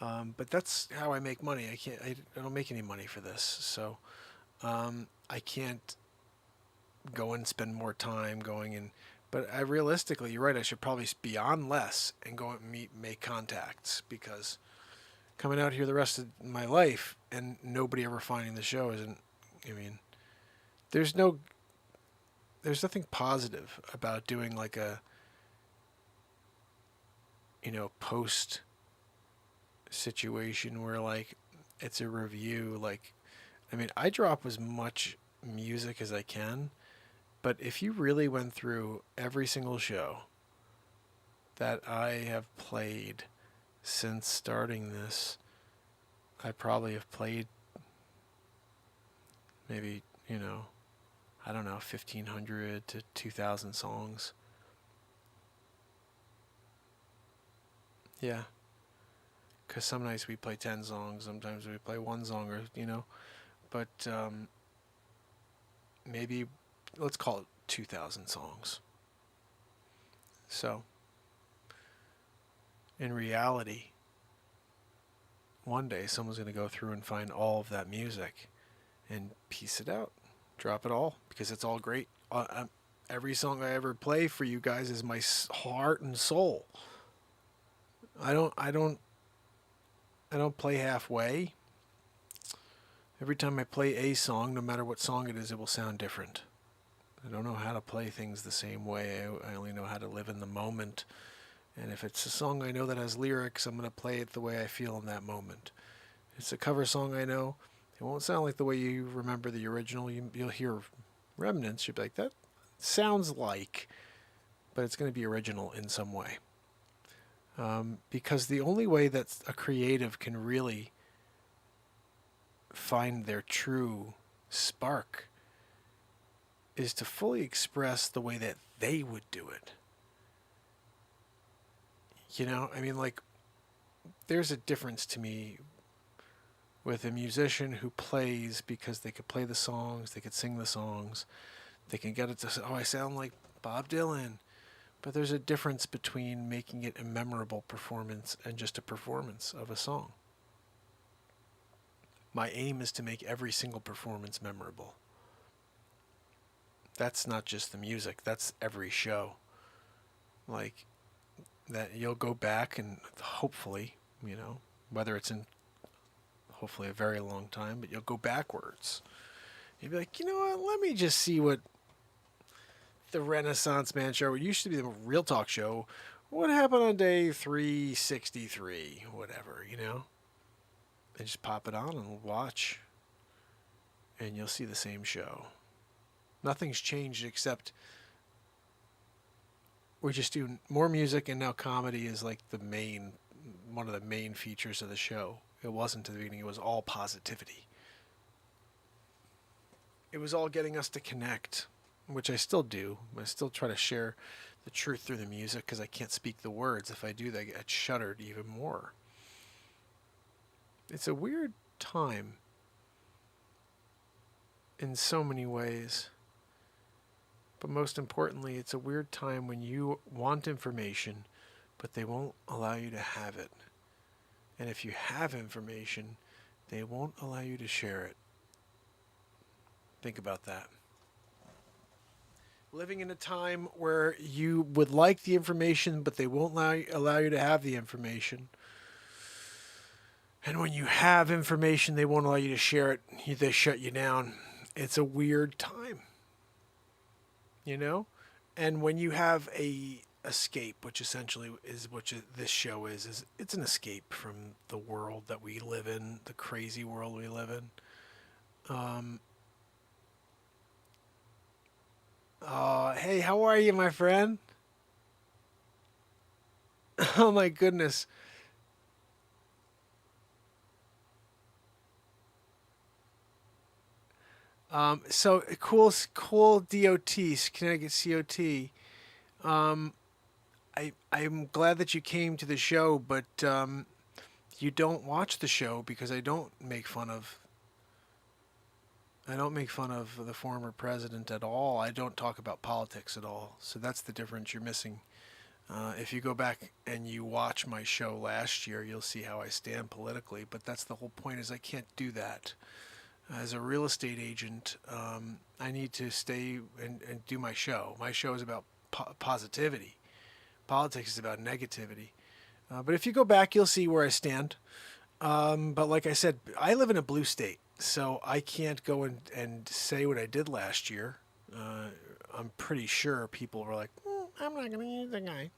but that's how I make money. I don't make any money for this, so I can't go and spend more time going in. But realistically, you're right, I should probably be on less and go and make contacts, because coming out here the rest of my life and nobody ever finding the show isn't, there's nothing positive about doing like a, post situation where like it's a review. Like, I drop as much music as I can, but if you really went through every single show that I have played since starting this, I probably have played maybe, I don't know, 1,500 to 2,000 songs. Yeah. Because some nights we play 10 songs, sometimes we play one song, or, but maybe, let's call it 2,000 songs. So, in reality, one day someone's going to go through and find all of that music and piece it out, drop it all, because it's all great. Every song I ever play for you guys is my heart and soul. I don't play halfway. Every time I play a song, no matter what song it is, it will sound different. I don't know how to play things the same way. I only know how to live in the moment. And if it's a song I know that has lyrics, I'm going to play it the way I feel in that moment. If it's a cover song I know, it won't sound like the way you remember the original. You'll hear remnants. You'll be like, that sounds like, but it's going to be original in some way. Because the only way that a creative can really find their true spark is to fully express the way that they would do it. Like, there's a difference to me with a musician who plays because they could play the songs, they could sing the songs, they can get it to, I sound like Bob Dylan. But there's a difference between making it a memorable performance and just a performance of a song. My aim is to make every single performance memorable. That's not just the music, that's every show. Like, that you'll go back and hopefully, whether it's in hopefully a very long time, but you'll go backwards. You'll be like, you know what, let me just see what the Renaissance Man show, it used to be the Real Talk show, what happened on day 363, whatever, and just pop it on and watch. and you'll see the same show. Nothing's changed except we're just doing more music, and now comedy is like one of the main features of the show. It wasn't to the beginning. It was all positivity. It was all getting us to connect, which I still do. I still try to share the truth through the music because I can't speak the words. If I do, they get shuddered even more. It's a weird time in so many ways. But most importantly, it's a weird time when you want information, but they won't allow you to have it. And if you have information, they won't allow you to share it. Think about that. Living in a time where you would like the information, but they won't allow you to have the information. And when you have information, they won't allow you to share it. They shut you down. It's a weird time. You know? And when you have a escape, which essentially is what this show is it's an escape from the world that we live in, the crazy world we live in. Hey, how are you, my friend? Oh my goodness. So cool DOTs, Connecticut COT. I'm glad that you came to the show, but you don't watch the show because I don't make fun of the former president at all. I don't talk about politics at all. So that's the difference you're missing. If you go back and you watch my show last year, you'll see how I stand politically. But that's the whole point, is I can't do that. As a real estate agent, I need to stay and do my show. My show is about positivity. Politics is about negativity. But if you go back, you'll see where I stand. But like I said, I live in a blue state, so I can't go and say what I did last year. I'm pretty sure people were like, I'm not going to use the guy.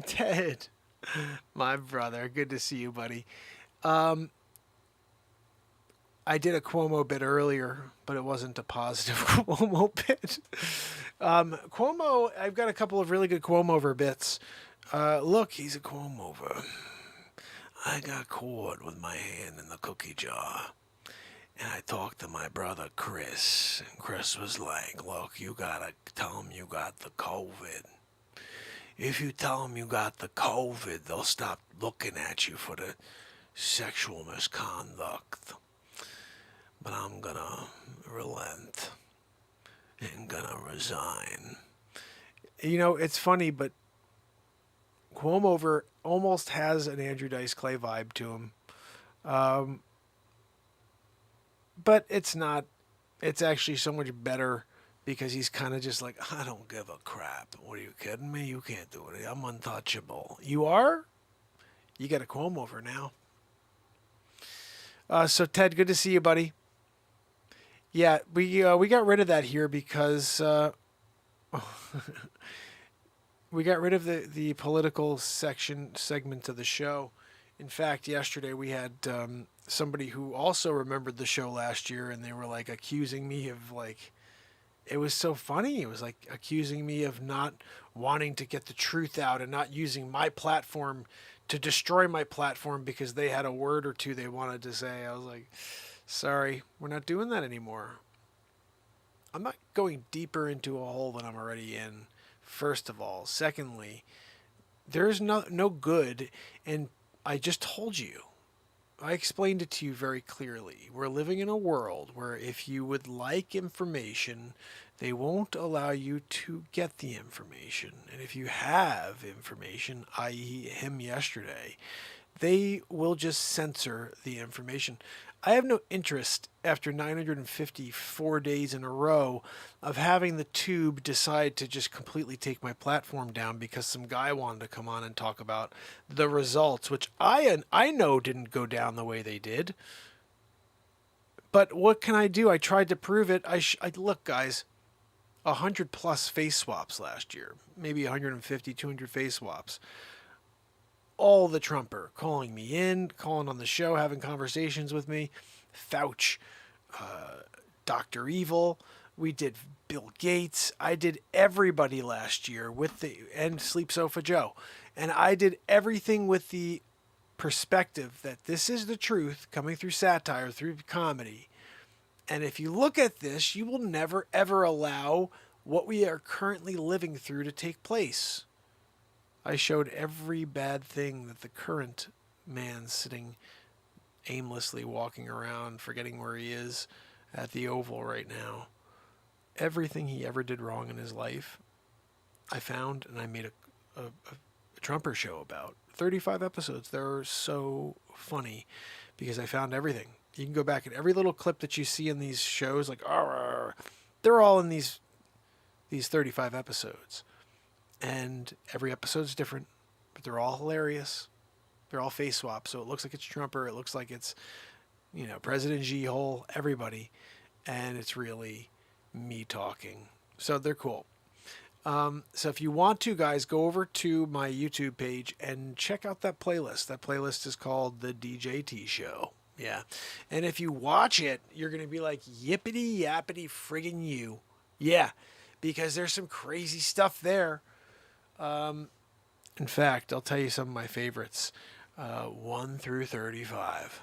Ted, my brother, good to see you, buddy. I did a Cuomo bit earlier, but it wasn't a positive Cuomo bit. Cuomo, I've got a couple of really good Cuomo bits. Look, he's a Cuomo. I got caught with my hand in the cookie jar. And I talked to my brother Chris. And Chris was like, look, you gotta tell him you got the COVID. If you tell them you got the COVID, they'll stop looking at you for the sexual misconduct. But I'm gonna relent and gonna resign. You know, it's funny, but Cuomo almost has an Andrew Dice Clay vibe to him. But it's not. It's actually so much better because he's kind of just like, I don't give a crap. What are you kidding me? You can't do it. I'm untouchable. You are? You got a Cuomo now. So Ted, good to see you, buddy. Yeah, we got rid of that here because we got rid of the political segment of the show. In fact, yesterday we had somebody who also remembered the show last year, and they were like accusing me of like, it was so funny. It was like accusing me of not wanting to get the truth out and not using my platform to destroy my platform because they had a word or two they wanted to say. I was like, sorry, we're not doing that anymore. I'm not going deeper into a hole than I'm already in, first of all. Secondly, there's no good, and I just told you. I explained it to you very clearly. We're living in a world where if you would like information, they won't allow you to get the information. And if you have information, i.e. him yesterday, they will just censor the information. I have no interest, after 954 days in a row, of having the tube decide to just completely take my platform down because some guy wanted to come on and talk about the results, which I know didn't go down the way they did. But what can I do? I tried to prove it. Look, guys, 100 plus face swaps last year, maybe 150, 200 face swaps. all the Trumper, calling me in, calling on the show, having conversations with me. Fauci, Dr. Evil. We did Bill Gates. I did everybody last year and Sleep Sofa Joe. And I did everything with the perspective that this is the truth coming through satire, through comedy. And if you look at this, you will never, ever allow what we are currently living through to take place. I showed every bad thing that the current man sitting aimlessly walking around, forgetting where he is at the Oval right now. Everything he ever did wrong in his life, I found, and I made a Trumper show about. 35 episodes. They're so funny because I found everything. You can go back at every little clip that you see in these shows, like, they're all in these 35 episodes. And every episode's different, but they're all hilarious. They're all face swaps, so it looks like it's Trumper. It looks like it's, President G-hole, everybody. And it's really me talking. So they're cool. So if you want to, guys, go over to my YouTube page and check out that playlist. That playlist is called The DJT Show. Yeah. And if you watch it, you're going to be like, yippity yappity friggin' you. Yeah. Because there's some crazy stuff there. In fact, I'll tell you some of my favorites. 1 through 35.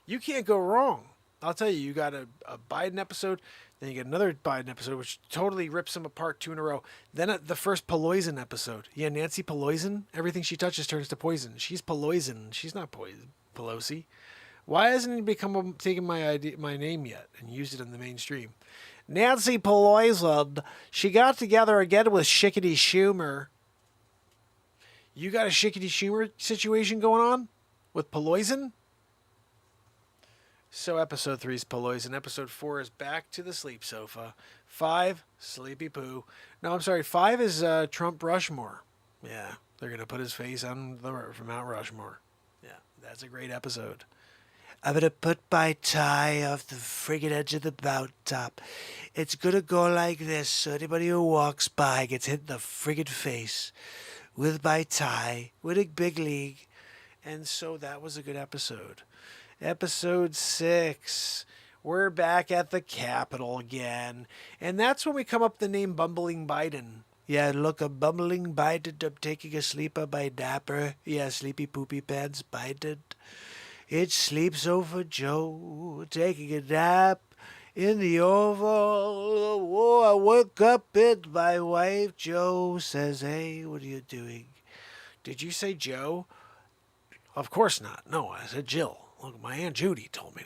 You can't go wrong. I'll tell you, you got a Biden episode, then you get another Biden episode, which totally rips them apart 2 in a row. Then the first Pelosi episode. Yeah, Nancy Pelosi, everything she touches turns to poison. She's Pelosi. She's not Pelosi. Why hasn't he taken my name yet and used it in the mainstream? Nancy Pelosi, she got together again with Shickety Schumer. You got a Shickety Schumer situation going on with Pelosi? So episode 3 is Pelosi. Episode 4 is Back to the Sleep Sofa. 5, Sleepy Poo. No, I'm sorry. 5 is Trump Rushmore. Yeah, they're going to put his face on from Mount Rushmore. Yeah, that's a great episode. I'm going to put my tie off the friggin' edge of the mountain top. It's going to go like this, so anybody who walks by gets hit in the friggin' face with my tie, winning big league. And so that was a good episode. Episode 6, we're back at the Capitol again. And that's when we come up with the name Bumbling Biden. Yeah, look, a bumbling Biden, I'm taking a sleeper by Dapper. Yeah, Sleepy Poopy Pants Biden. It's Sleep Sofa Joe, taking a nap in the Oval. Oh, I woke up and my wife Joe says, hey, what are you doing? Did you say Joe? Of course not. No, I said Jill. Look, my Aunt Judy told me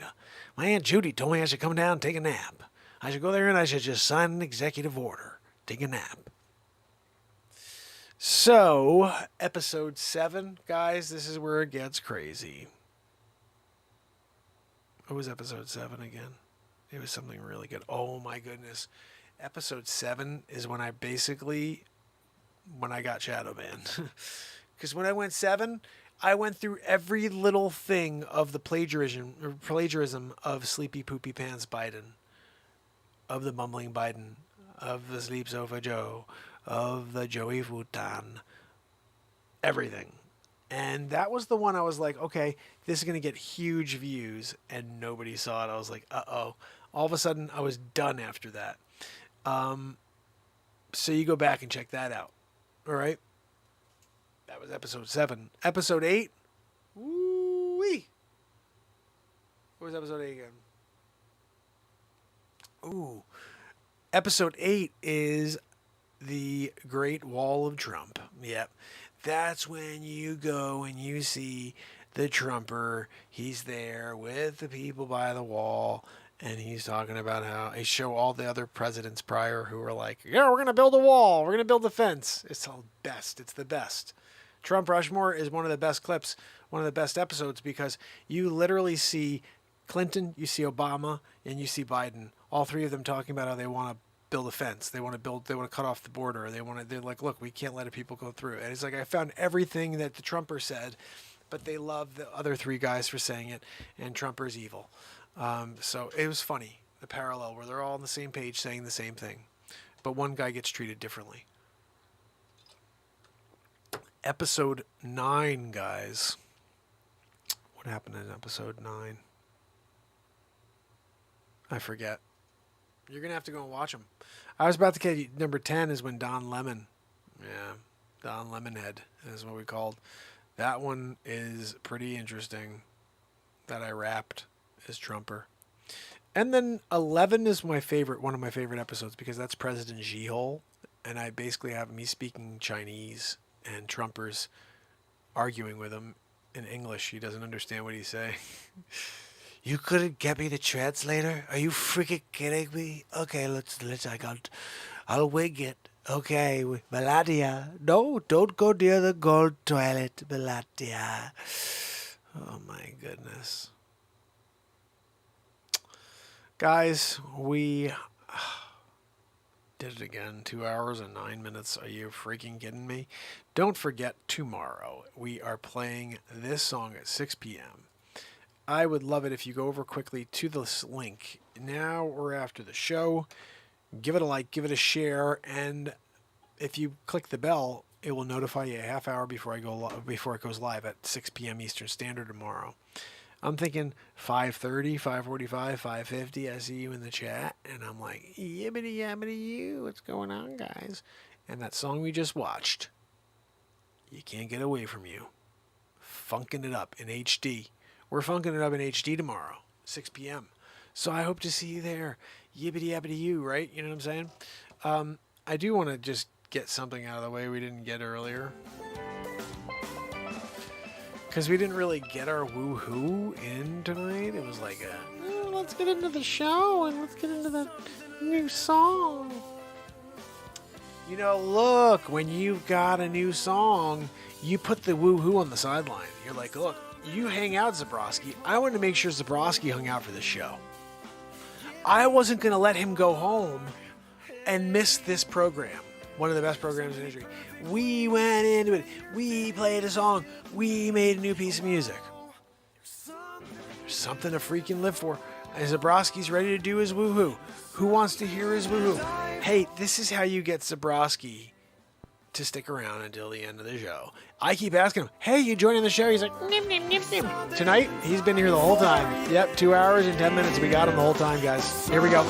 I should come down and take a nap. I should go there and I should just sign an executive order. Take a nap. So, episode 7, guys, this is where it gets crazy. What was episode 7 again? It was something really good. Oh my goodness. Episode 7 is when I got shadow banned. Because when I went 7, I went through every little thing of the plagiarism of Sleepy Poopy Pants Biden, of the Mumbling Biden, of the Sleep Sofa Joe, of the Joey Futan, everything. And that was the one I was like, okay, this is going to get huge views, and nobody saw it. I was like, uh-oh. All of a sudden, I was done after that. So you go back and check that out. All right? That was episode 7. Episode 8? Woo-wee! What was episode 8 again? Ooh. Episode 8 is the Great Wall of Trump. Yep. That's when you go and you see the Trumper. He's there with the people by the wall, and he's talking about how they show all the other presidents prior who were like, yeah, we're going to build a wall. We're going to build a fence. It's the best. It's the best. Trump Rushmore is one of the best clips, one of the best episodes, because you literally see Clinton, you see Obama, and you see Biden. All three of them talking about how they want to build a fence. They want to cut off the border. They're like, look, we can't let people go through. And it's like, I found everything that the Trumper said, but they love the other 3 guys for saying it, and Trumper's evil. So it was funny, the parallel where they're all on the same page saying the same thing, but one guy gets treated differently. episode 9, guys. What happened in episode 9? I forget. You're going to have to go and watch them. I was about to get you, number 10 is when Don Lemon. Yeah, Don Lemonhead is what we called. That one is pretty interesting that I rapped as Trumper. And then 11 is my favorite, one of my favorite episodes, because that's President Xi-Hole. And I basically have me speaking Chinese and Trumpers arguing with him in English. He doesn't understand what he's saying. You couldn't get me the translator? Are you freaking kidding me? Okay, I'll wing it. Okay, Melania. No, don't go near the gold toilet, Melania. Oh my goodness. Guys, we did it again. 2 hours and 9 minutes. Are you freaking kidding me? Don't forget, tomorrow we are playing this song at 6 p.m. I would love it if you go over quickly to this link now or after the show. Give it a like, give it a share, and if you click the bell, it will notify you a half hour before it goes live at 6 p.m. Eastern Standard tomorrow. I'm thinking 5:30, 5:45, 5:50. I see you in the chat, and I'm like, yibbity yabbity you, what's going on, guys? And that song we just watched, You Can't Get Away From You, funking it up in HD. We're funking it up in HD tomorrow, 6 p.m. So I hope to see you there. Yibbity yabbity you, right? You know what I'm saying? I do want to just get something out of the way we didn't get earlier. Because we didn't really get our woohoo in tonight. It was like let's get into the show and let's get into the new song. You know, look, when you've got a new song, you put the woohoo on the sideline. You're like, look, you hang out, Zabrowski. I wanted to make sure Zabrowski hung out for this show. I wasn't going to let him go home and miss this program. One of the best programs in history. We went into it. We played a song. We made a new piece of music. There's something to freaking live for. And Zabrowski's ready to do his woohoo. Who wants to hear his woohoo? Hey, this is how you get Zabrowski to stick around until the end of the show. I keep asking him, hey, you joining the show? He's like, nip, nip, nip, nip. Tonight, he's been here the whole time. Yep, 2 hours and 10 minutes. We got him the whole time, guys. Here we go.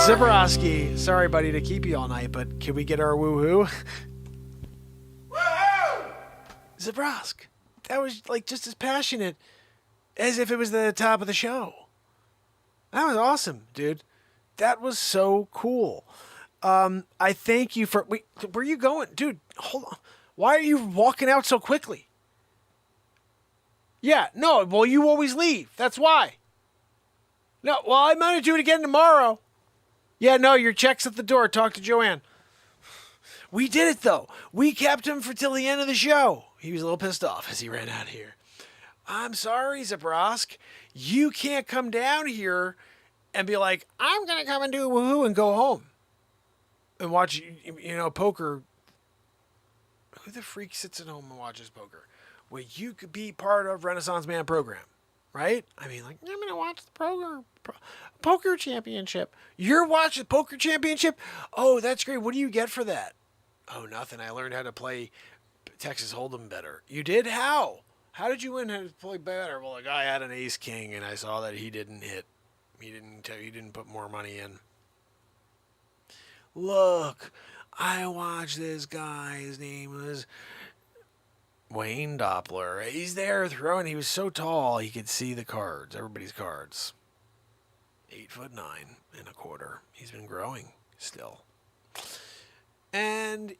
Zabrowski, sorry, buddy, to keep you all night, but can we get our woohoo? Woohoo! Zabrowski, that was like just as passionate as if it was the top of the show. That was awesome, dude. That was so cool. I thank you for... Wait, where are you going? Dude, hold on. Why are you walking out so quickly? Yeah, no, well, you always leave. That's why. No, well, I'm going to do it again tomorrow. Yeah, no, your check's at the door. Talk to Joanne. We did it, though. We kept him for till the end of the show. He was a little pissed off as he ran out of here. I'm sorry, Zabrowski. You can't come down here and be like, I'm going to come and do a woohoo and go home. And watch, poker. Who the freak sits at home and watches poker? Well, you could be part of Renaissance Man program, right? I mean, like, I'm going to watch the poker championship. You're watching the poker championship? Oh, that's great. What do you get for that? Oh, nothing. I learned how to play Texas Hold'em better. You did? How? How did you learn how to play better? Well, a guy had an ace king, and I saw that he didn't hit. He didn't put more money in. Look, I watched this guy. His name was Wayne Doppler. He's there throwing. He was so tall he could see the cards, everybody's cards. 8'9.25". He's been growing still. And,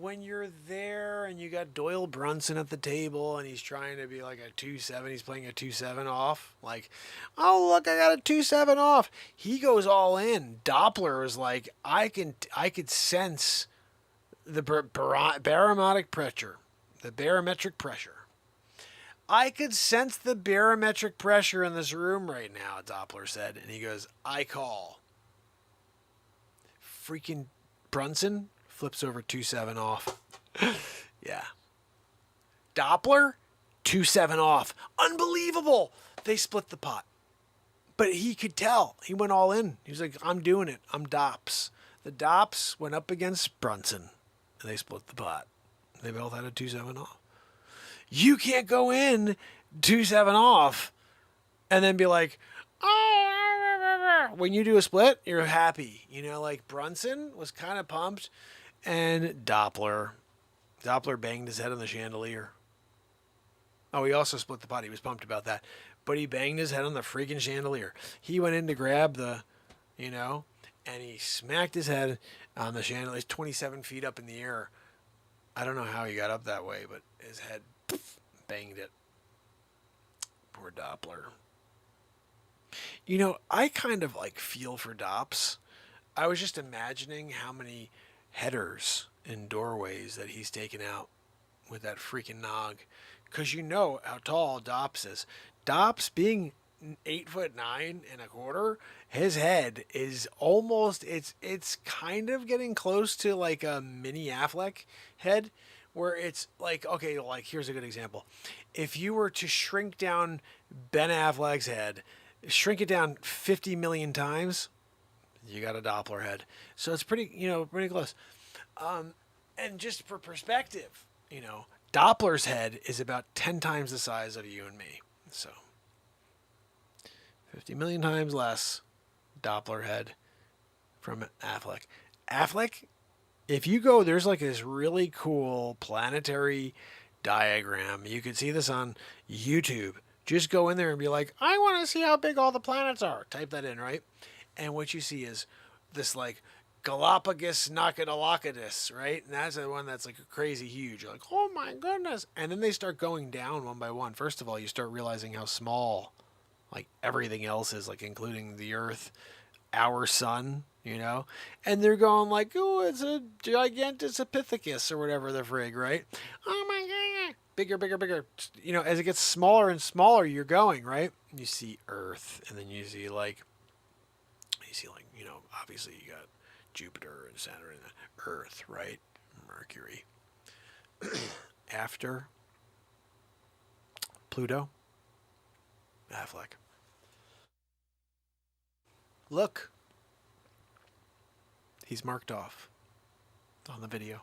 when you're there and you got Doyle Brunson at the table and he's trying to be like a 2-7, he's playing a 2-7 off. Like, oh, look, I got a 2-7 off. He goes all in. Doppler is like, I could sense the barometric pressure. The barometric pressure. I could sense the barometric pressure in this room right now, Doppler said. And he goes, I call. Freaking Brunson flips over 2-7 off. Yeah. Doppler, 2-7 off. Unbelievable. They split the pot. But he could tell. He went all in. He was like, I'm doing it. I'm Dops. The Dops went up against Brunson. And they split the pot. They both had a 2-7 off. You can't go in 2-7 off and then be like, oh, when you do a split, you're happy. You know, like Brunson was kind of pumped, and Doppler banged his head on the chandelier. Oh, he also split the pot. He was pumped about that. But he banged his head on the freaking chandelier. He went in to grab the, you know, and he smacked his head on the chandelier. He's 27 feet up in the air. I don't know how he got up that way, but his head banged it. Poor Doppler. You know, I kind of like feel for Dops. I was just imagining how many headers in doorways that he's taken out with that freaking nog. Because you know how tall Dops is. Dops being 8'9.25", his head is almost, it's kind of getting close to like a mini Affleck head, where it's like, okay, like here's a good example. If you were to shrink down Ben Affleck's head, shrink it down 50 million times, you got a Doppler head. So it's pretty, you know, pretty close. And just for perspective, you know, Doppler's head is about 10 times the size of you and me. So 50 million times less Doppler head from Affleck. Affleck, if you go, there's like this really cool planetary diagram. You can see this on YouTube. Just go in there and be like, I want to see how big all the planets are. Type that in, right? And what you see is this like Galapagos Nakalakadis, right? And that's the one that's like crazy huge. You're like, oh my goodness. And then they start going down one by one. First of all, you start realizing how small like everything else is, like including the Earth, our sun, you know? And they're going like, oh, it's a Gigantopithecus or whatever the frig, right? Oh my God. Bigger, bigger, bigger. You know, as it gets smaller and smaller, you're going, right? You see Earth, and then you see like, you know, obviously you got Jupiter and Saturn and Earth, right? Mercury. After Pluto, Affleck. Look. He's marked off on the video.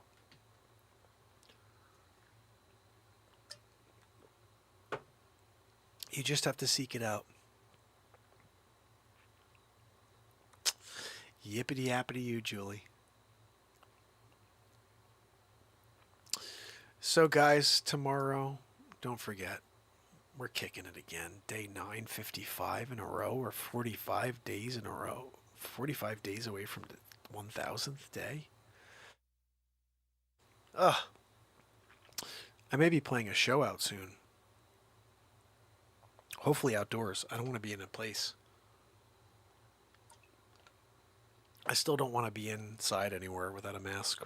You just have to seek it out. Yippity yappity you, Julie. So guys, tomorrow, don't forget, we're kicking it again. Day 955 in a row, or 45 days in a row. 45 days away from the 1000th day. Ugh. I may be playing a show out soon. Hopefully outdoors. I don't want to be in a place. I still don't want to be inside anywhere without a mask.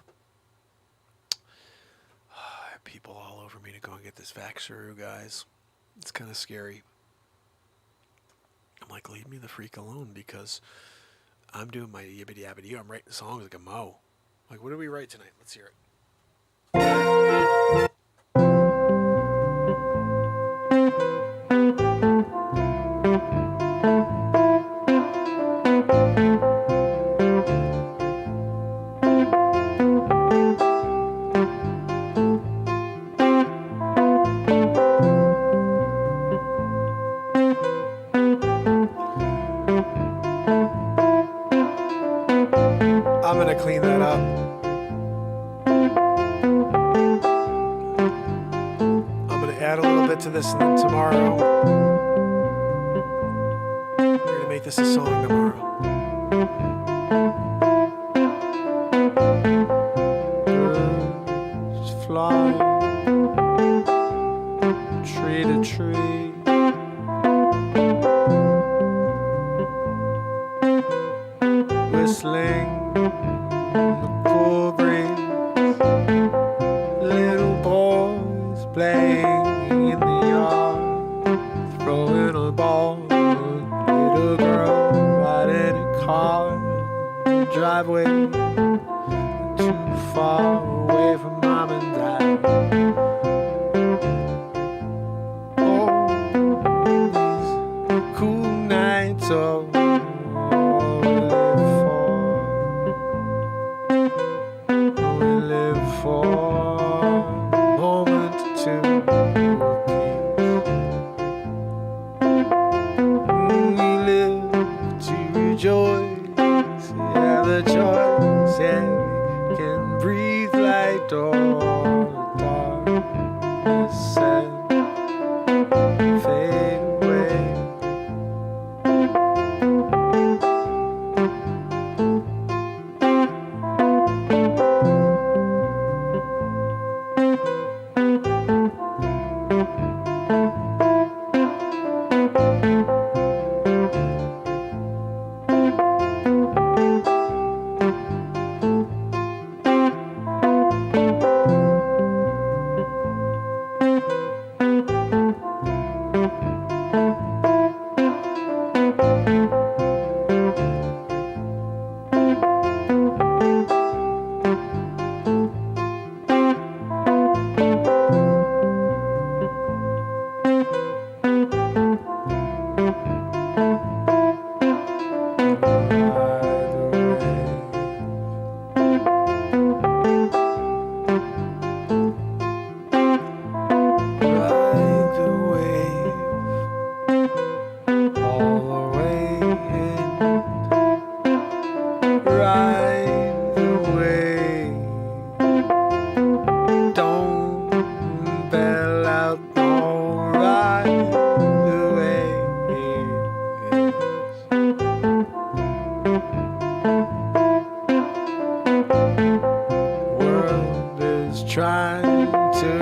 I have people all over me to go and get this Facce, guys. It's kind of scary. I'm like, leave me the freak alone, because I'm doing my yibbity yabbity. I'm writing songs like a mo. Like, what did we write tonight? Let's hear it. I'm going to clean that up. I'm going to add a little bit to this, and then tomorrow we're going to make this a song tomorrow. Birds flying tree to tree, whistling the cool breeze, little boys playing in the yard, throwing a ball, little girl riding a car in the driveway, too far away from mom and dad. Oh, these cool nights, oh, we live for. choice, yeah, the choice, yeah, we can breathe like dawn, darkness and fade away. Ride the wave all the way in. Ride the wave. Don't bail out. Don't ride the waves. World is trying to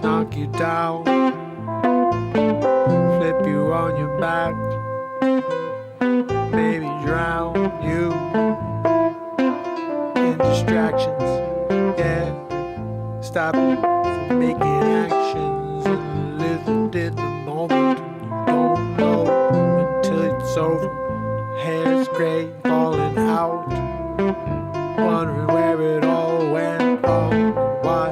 knock you down, flip you on your back, maybe drown you in distractions, yeah, stop you from making actions and live in the moment. You don't know until it's over, hair's gray, falling out, wondering where it all went wrong and why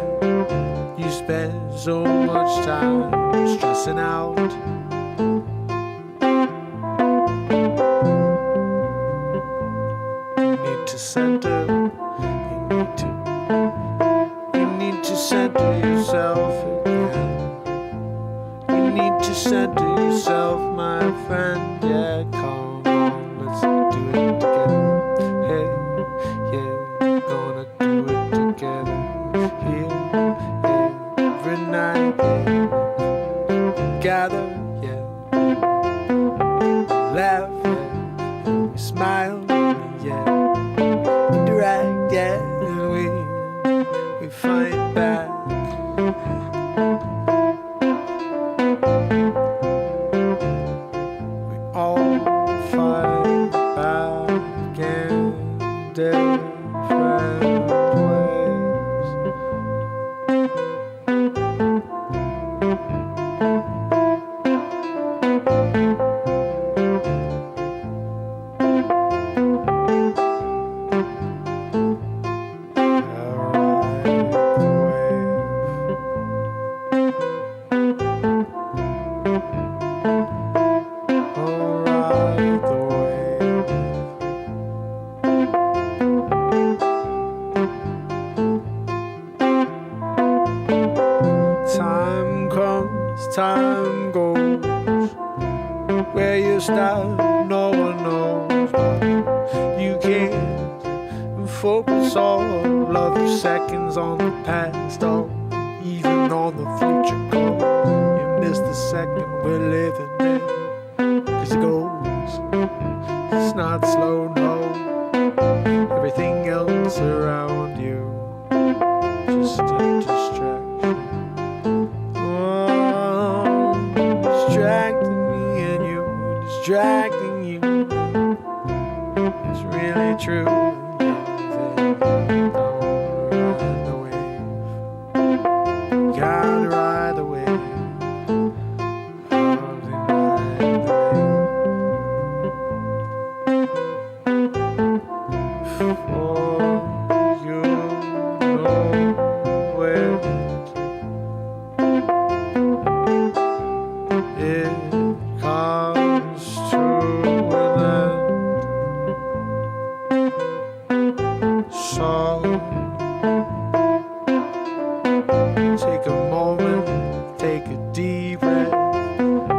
you spend so much time stressing out. You need to center. You need to center yourself again. You need to center yourself, my friend. Yeah, come on, let's do it together. Hey, yeah, we're gonna do it together. Here, hey, every night, yeah, gather, yeah, laugh, yeah, and we smile, yeah, interact, yeah, and we fight back. We all fight back in different ways. Time comes, time goes. Where you stop, no one knows. But you can't focus all of your seconds on the past, or even on the future goals. You miss the second we're living in, 'cause it goes. It's not slow, no. Everything else around you, just a distraction. Oh, distracting me and you, distracting you. It's really true. Ride the wave. Gotta ride the wave. Take a moment, take a deep breath,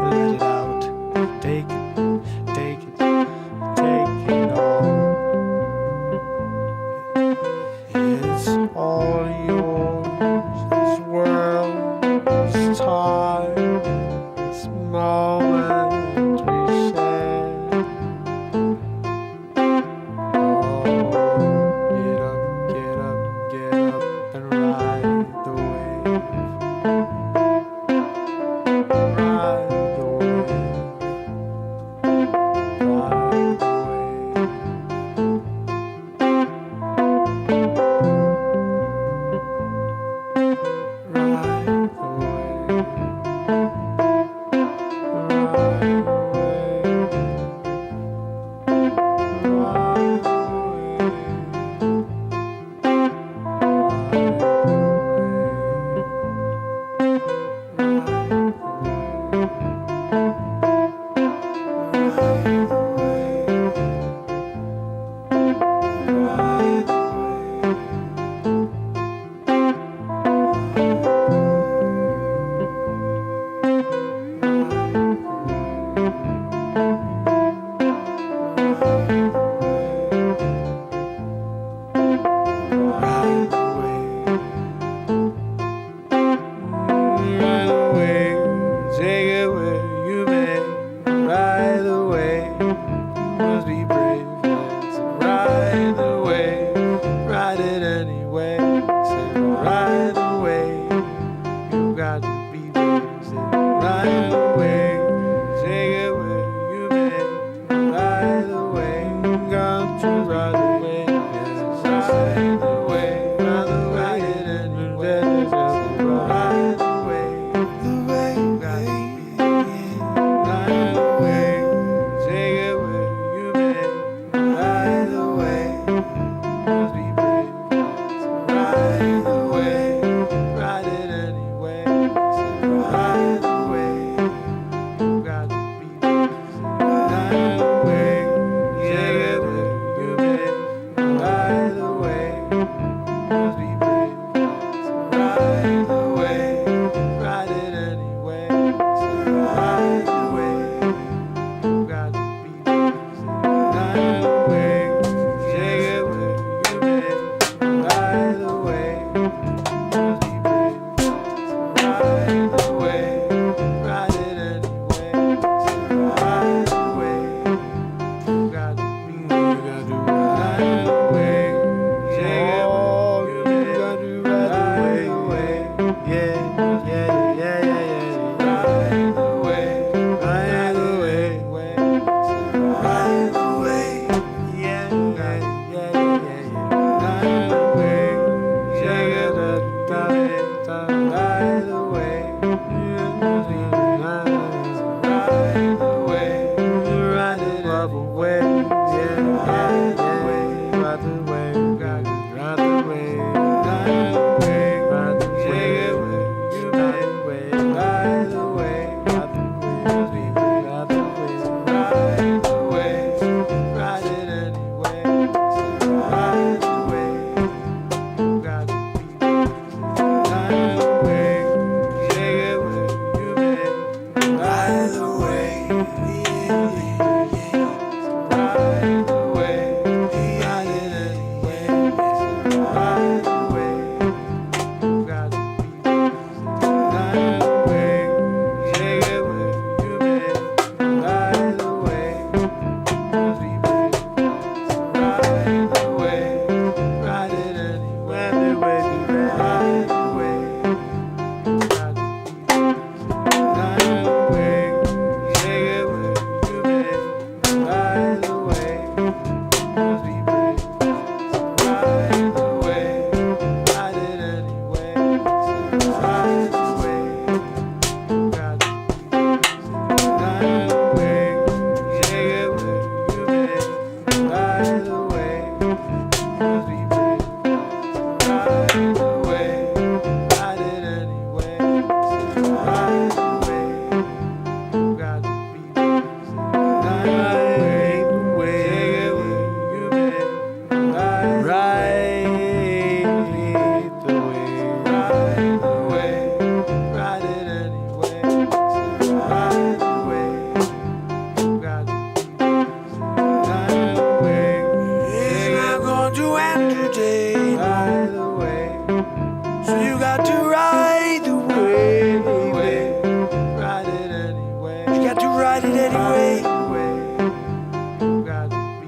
let it out. Take it, take ride away, take it where you may. Ride away, must be brave. Ride away, ride it anyway. Ride away, you gotta be brave. Ride away, take it where you may. Ride away, must be brave. Ride away, ride it anyway. Ride away, you gotta be brave. Ride away, take it where you may. Ride away, must be brave. Ride away, ride it anyway. Ride away, you gotta be brave. Ride away, take it where you may. Ride away, yeah, yeah, yeah, yeah, yeah. Ride away, ride away, ride away, yeah, yeah, yeah, yeah, yeah. Ride away, take it where you may. Ride away, ride away, ride it away, yeah, yeah, yeah. Ride away, ride away, ride away, ride away, take it where you may. Ride away, ride away, ride away, ride it anyway. Ride away, you gotta be. Ride away, take it where you may. Ride away, yeah, yeah, yeah. Ride away, ride it anyway. Ride away, you gotta be. Ride away, take it where you may. Ride away, must be brave. Ride away, ride it anyway. Ride away, you gotta be. Ride away, take it where you may. Ride away, must be brave. Ride away, ride it anyway. Ride away, you gotta be. Ride away, take it where you may. Ride away, must be brave. Ride away, ride it anyway. Ride away, you gotta be. Ride away, take it where you may. Ride away, ride it anyway. Ride away, you gotta be. Ride away, It's not going to end today. ride away, So you got to ride the wave. ride it anyway. You got to ride it anyway. You gotta be.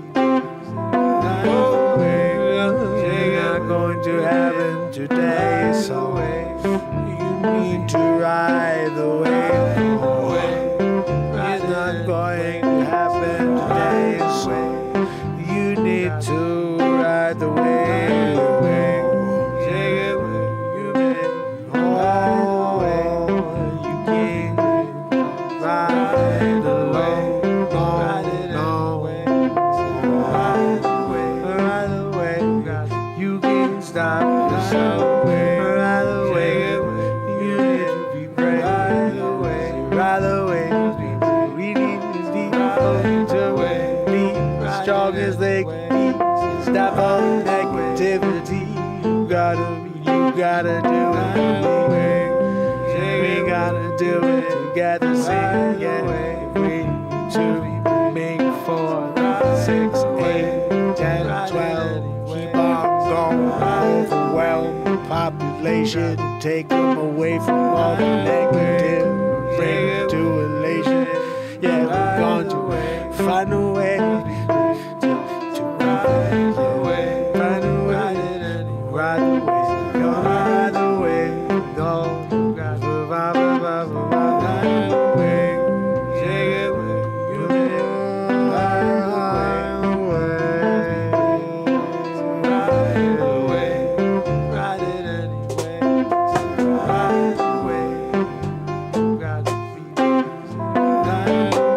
Ride away, You're not going to heaven today, so you need to ride the wave. It's not going to happen today, so you need to ride the wave. take it where you may. Oh, you can't ride alone. Ride it No, anyway. Ride away, ride away. gotta You can't stop yourself. Ride away. You need to be brave. Ride away. Ride away. We need to be be strong as they can be. Stop all the negativity. You gotta do it. We gotta do it together. Sing, yeah. We need to make 4, 6, 8, 10, 12. Keep on going. Overwhelm the population. Take them away from all the negative. Bring them to elation. Yeah, we're going to find a way to find a way. Ride the way. Gonna ride the way. No, ride away. take it where you may. Ride away, ride it anyway. Ride away, you gotta be. Ride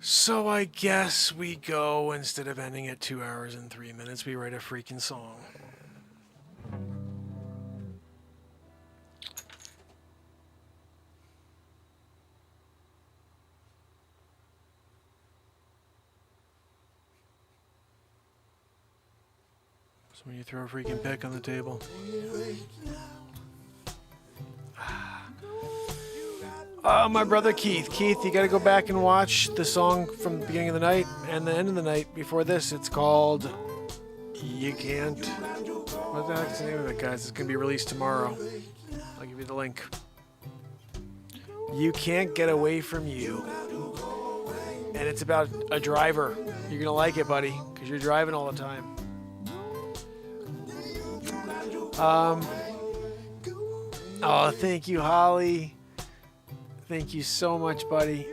So I guess we go, instead of ending at 2 hours and 3 minutes, we write a freaking song. So when you throw a freaking pick on the table. Oh, my brother Keith. Keith, you got to go back and watch the song from the beginning of the night and the end of the night before this. It's called You Can't. What the heck's the name of it, guys? It's going to be released tomorrow. I'll give you the link. You Can't Get Away From You. And it's about a driver. You're going to like it, buddy, because you're driving all the time. Oh, thank you, Holly. Thank you so much, buddy.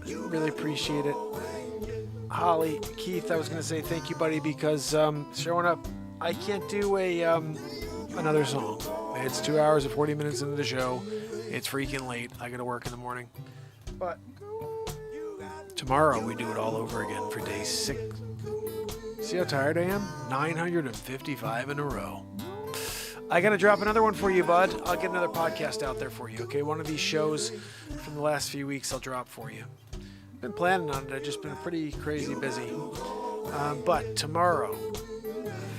Really appreciate it. Holly, Keith, I was going to say thank you, buddy, because showing up, I can't do another song. It's 2 hours and 40 minutes into the show. It's freaking late. I got to work in the morning. But tomorrow we do it all over again for day 6. See how tired I am? 955 in a row. I got to drop another one for you, bud. I'll get another podcast out there for you, okay? One of these shows from the last few weeks I'll drop for you. Been planning on it. I've just been pretty crazy busy. But tomorrow,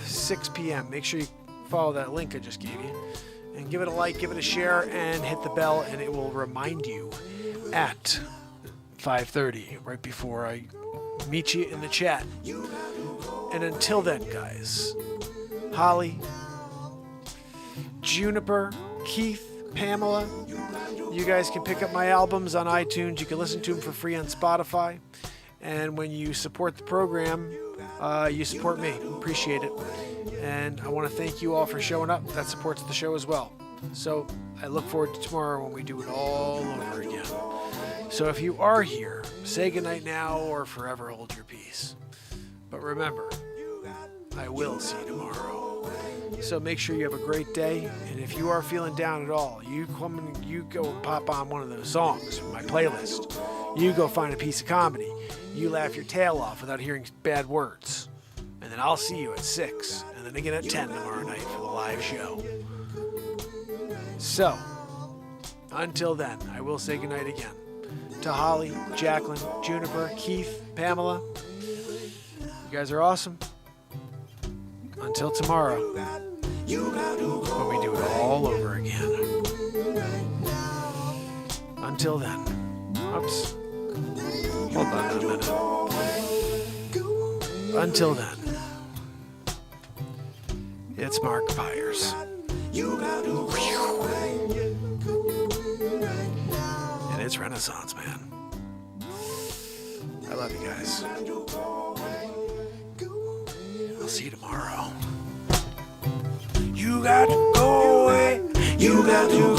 6 p.m., make sure you follow that link I just gave you. And give it a like, give it a share, and hit the bell, and it will remind you at 5:30, right before I meet you in the chat. And until then, guys, Holly, Juniper, Keith, Pamela, you guys can pick up my albums on iTunes. You can listen to them for free on Spotify. And when you support the program, you support me. Appreciate it. And I want to thank you all for showing up. That supports the show as well. So I look forward to tomorrow when we do it all over again. So if you are here, say goodnight now or forever hold your peace. But remember, I will see you tomorrow. So make sure you have a great day. And if you are feeling down at all, you come and you go and pop on one of those songs from my playlist. You go find a piece of comedy. You laugh your tail off without hearing bad words. And then I'll see you at 6. And then again at 10 tomorrow night for the live show. So, until then, I will say goodnight again. To Holly, Jacqueline, Juniper, Keith, Pamela. You guys are awesome. Until tomorrow, when we do it all over again. Until then. Oops. Hold on a minute. Until then, it's Mark Pires. And it's Renaissance, man. I love you guys. I'll see you tomorrow. You got to go away. You got to